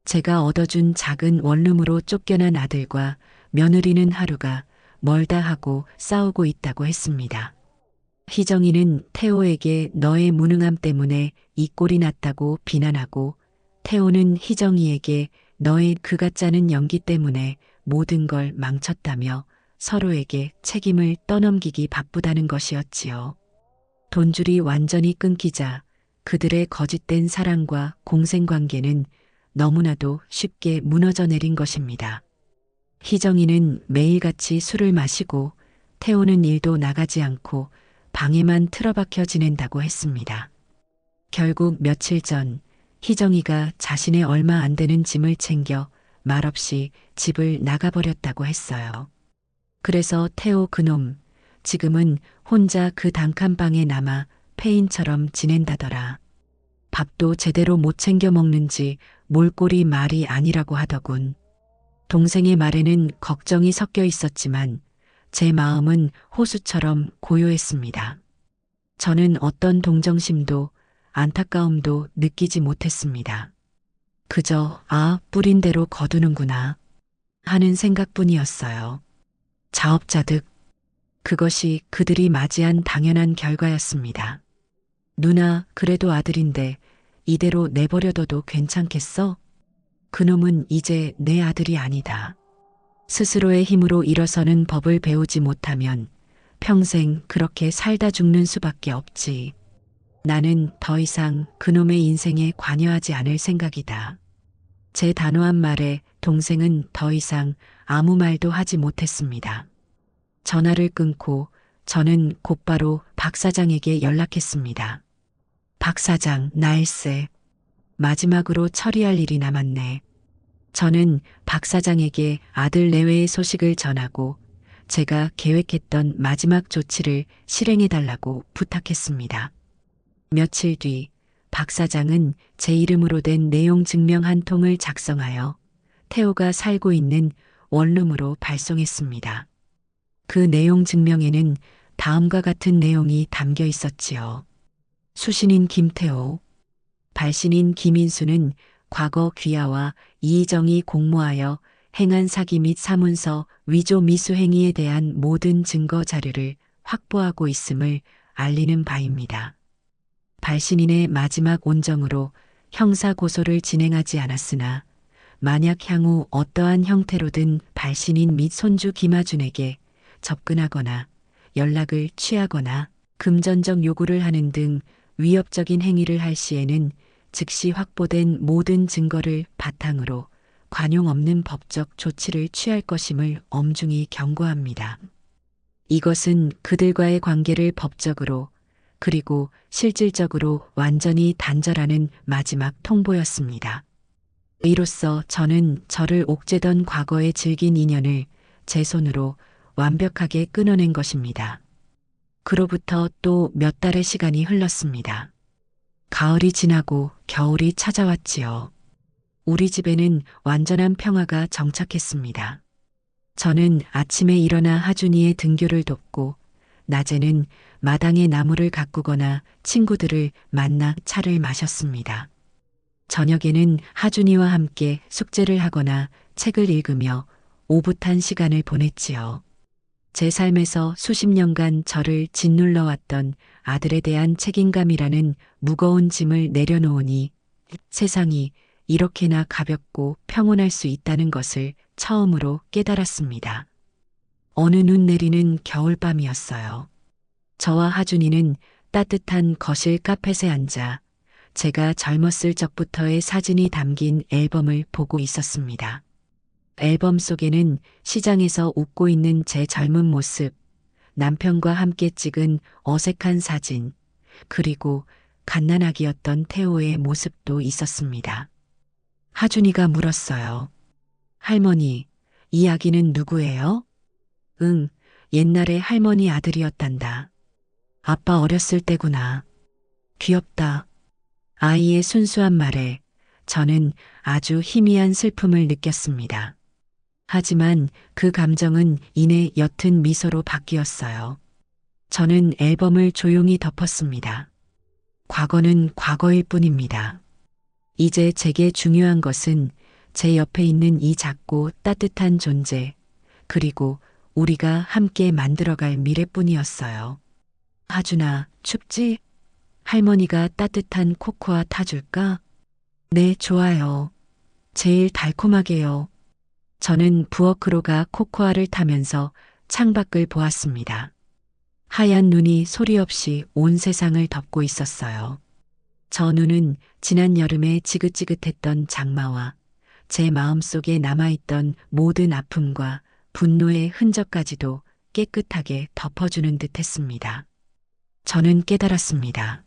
제가 얻어준 작은 원룸으로 쫓겨난 아들과 며느리는 하루가 멀다 하고 싸우고 있다고 했습니다. 희정이는 태호에게 너의 무능함 때문에 이 꼴이 났다고 비난하고 태호는 희정이에게 너의 그가 짜는 연기 때문에 모든 걸 망쳤다며 서로에게 책임을 떠넘기기 바쁘다는 것이었지요. 돈줄이 완전히 끊기자 그들의 거짓된 사랑과 공생관계는 너무나도 쉽게 무너져 내린 것입니다. 희정이는 매일같이 술을 마시고 태우는 일도 나가지 않고 방에만 틀어박혀 지낸다고 했습니다. 결국 며칠 전 희정이가 자신의 얼마 안 되는 짐을 챙겨 말없이 집을 나가버렸다고 했어요. 그래서 태호 그놈 지금은 혼자 그 단칸방에 남아 폐인처럼 지낸다더라. 밥도 제대로 못 챙겨 먹는지 몰골이 말이 아니라고 하더군. 동생의 말에는 걱정이 섞여 있었지만 제 마음은 호수처럼 고요했습니다. 저는 어떤 동정심도 안타까움도 느끼지 못했습니다. 그저 뿌린 대로 거두는구나 하는 생각뿐이었어요. 자업자득. 그것이 그들이 맞이한 당연한 결과였습니다. 누나, 그래도 아들인데 이대로 내버려둬도 괜찮겠어? 그놈은 이제 내 아들이 아니다. 스스로의 힘으로 일어서는 법을 배우지 못하면 평생 그렇게 살다 죽는 수밖에 없지. 나는 더 이상 그놈의 인생에 관여하지 않을 생각이다. 제 단호한 말에 동생은 더 이상 아무 말도 하지 못했습니다. 전화를 끊고 저는 곧바로 박 사장에게 연락했습니다. 박 사장, 나일세. 마지막으로 처리할 일이 남았네. 저는 박 사장에게 아들 내외의 소식을 전하고 제가 계획했던 마지막 조치를 실행해달라고 부탁했습니다. 며칠 뒤 박 사장은 제 이름으로 된 내용 증명 한 통을 작성하여 태호가 살고 있는 원룸으로 발송했습니다. 그 내용 증명에는 다음과 같은 내용이 담겨 있었지요. 수신인 김태호, 발신인 김인수는 과거 귀하와 이희정이 공모하여 행한 사기 및 사문서 위조 미수 행위에 대한 모든 증거 자료를 확보하고 있음을 알리는 바입니다. 발신인의 마지막 온정으로 형사 고소를 진행하지 않았으나 만약 향후 어떠한 형태로든 발신인 및 손주 김하준에게 접근하거나 연락을 취하거나 금전적 요구를 하는 등 위협적인 행위를 할 시에는 즉시 확보된 모든 증거를 바탕으로 관용 없는 법적 조치를 취할 것임을 엄중히 경고합니다. 이것은 그들과의 관계를 법적으로 그리고 실질적으로 완전히 단절하는 마지막 통보였습니다. 이로써 저는 저를 옥죄던 과거의 질긴 인연을 제 손으로 완벽하게 끊어낸 것입니다. 그로부터 또 몇 달의 시간이 흘렀습니다. 가을이 지나고 겨울이 찾아왔지요. 우리 집에는 완전한 평화가 정착했습니다. 저는 아침에 일어나 하준이의 등교를 돕고 낮에는 마당에 나무를 가꾸거나 친구들을 만나 차를 마셨습니다. 저녁에는 하준이와 함께 숙제를 하거나 책을 읽으며 오붓한 시간을 보냈지요. 제 삶에서 수십 년간 저를 짓눌러 왔던 아들에 대한 책임감이라는 무거운 짐을 내려놓으니 세상이 이렇게나 가볍고 평온할 수 있다는 것을 처음으로 깨달았습니다. 어느 눈 내리는 겨울밤이었어요. 저와 하준이는 따뜻한 거실 카펫에 앉아 제가 젊었을 적부터의 사진이 담긴 앨범을 보고 있었습니다. 앨범 속에는 시장에서 웃고 있는 제 젊은 모습, 남편과 함께 찍은 어색한 사진, 그리고 갓난아기였던 태호의 모습도 있었습니다. 하준이가 물었어요. 할머니, 이 아기는 누구예요? 응, 옛날에 할머니 아들이었단다. 아빠 어렸을 때구나. 귀엽다. 아이의 순수한 말에 저는 아주 희미한 슬픔을 느꼈습니다. 하지만 그 감정은 이내 옅은 미소로 바뀌었어요. 저는 앨범을 조용히 덮었습니다. 과거는 과거일 뿐입니다. 이제 제게 중요한 것은 제 옆에 있는 이 작고 따뜻한 존재, 그리고 우리가 함께 만들어갈 미래뿐이었어요. 하준아, 춥지? 할머니가 따뜻한 코코아 타줄까? 네, 좋아요. 제일 달콤하게요. 저는 부엌으로 가 코코아를 타면서 창밖을 보았습니다. 하얀 눈이 소리 없이 온 세상을 덮고 있었어요. 저 눈은 지난 여름에 지긋지긋했던 장마와 제 마음속에 남아있던 모든 아픔과 분노의 흔적까지도 깨끗하게 덮어주는 듯 했습니다. 저는 깨달았습니다.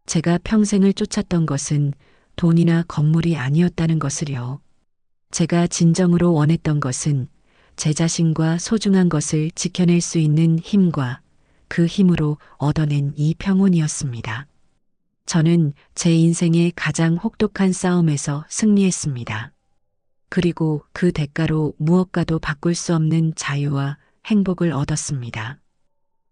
제가 평생을 쫓았던 것은 돈이나 건물이 아니었다는 것을요. 제가 진정으로 원했던 것은 제 자신과 소중한 것을 지켜낼 수 있는 힘과 그 힘으로 얻어낸 이 평온이었습니다. 저는 제 인생의 가장 혹독한 싸움에서 승리했습니다. 그리고 그 대가로 무엇과도 바꿀 수 없는 자유와 행복을 얻었습니다.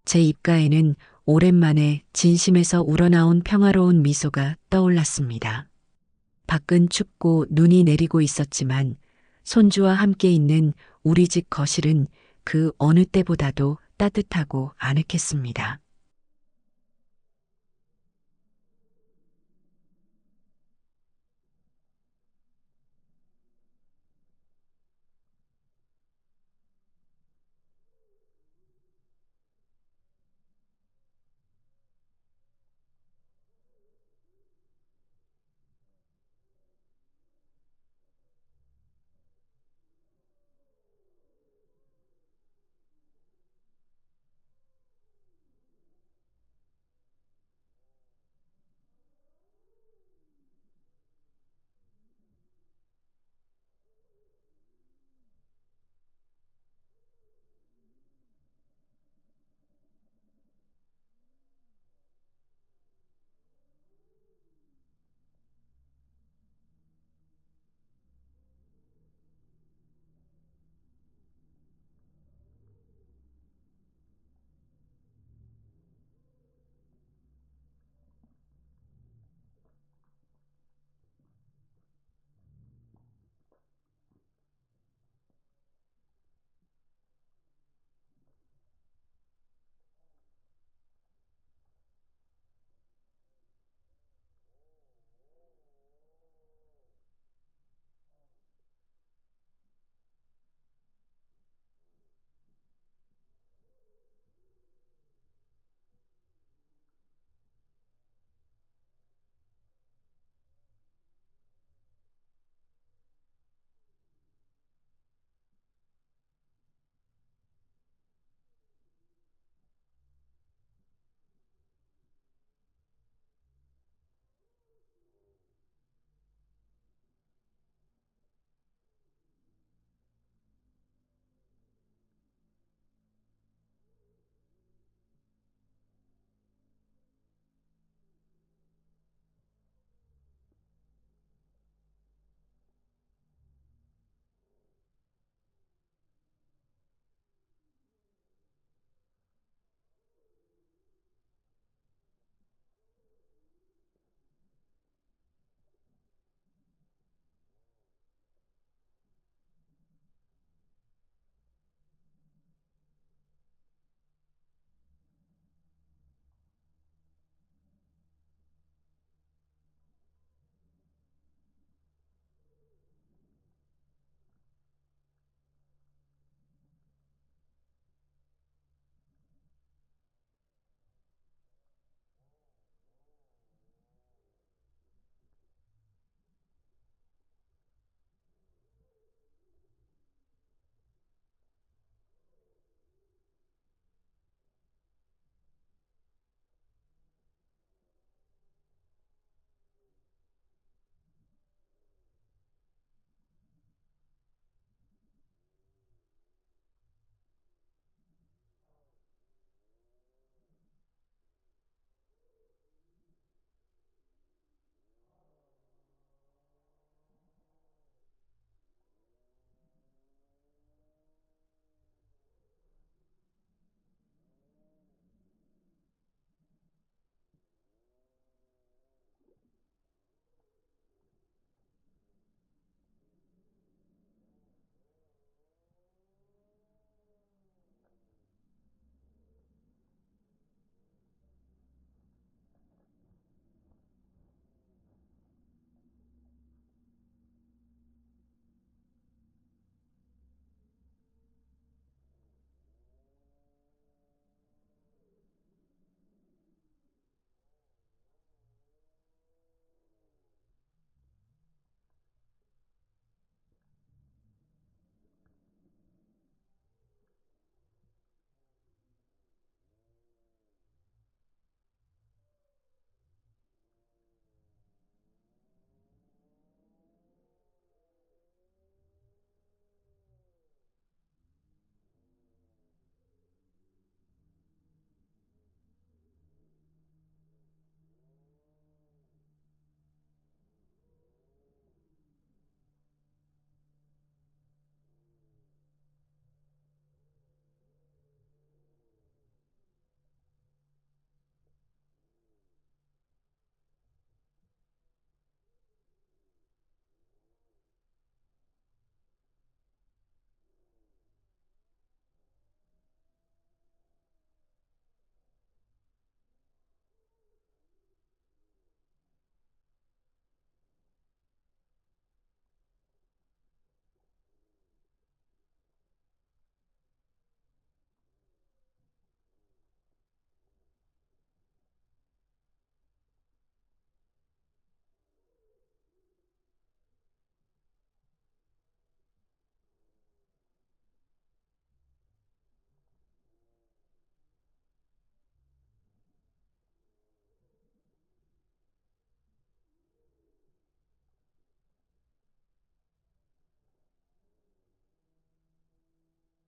제 입가에는 오랜만에 진심에서 우러나온 평화로운 미소가 떠올랐습니다. 밖은 춥고 눈이 내리고 있었지만 손주와 함께 있는 우리 집 거실은 그 어느 때보다도 따뜻하고 아늑했습니다.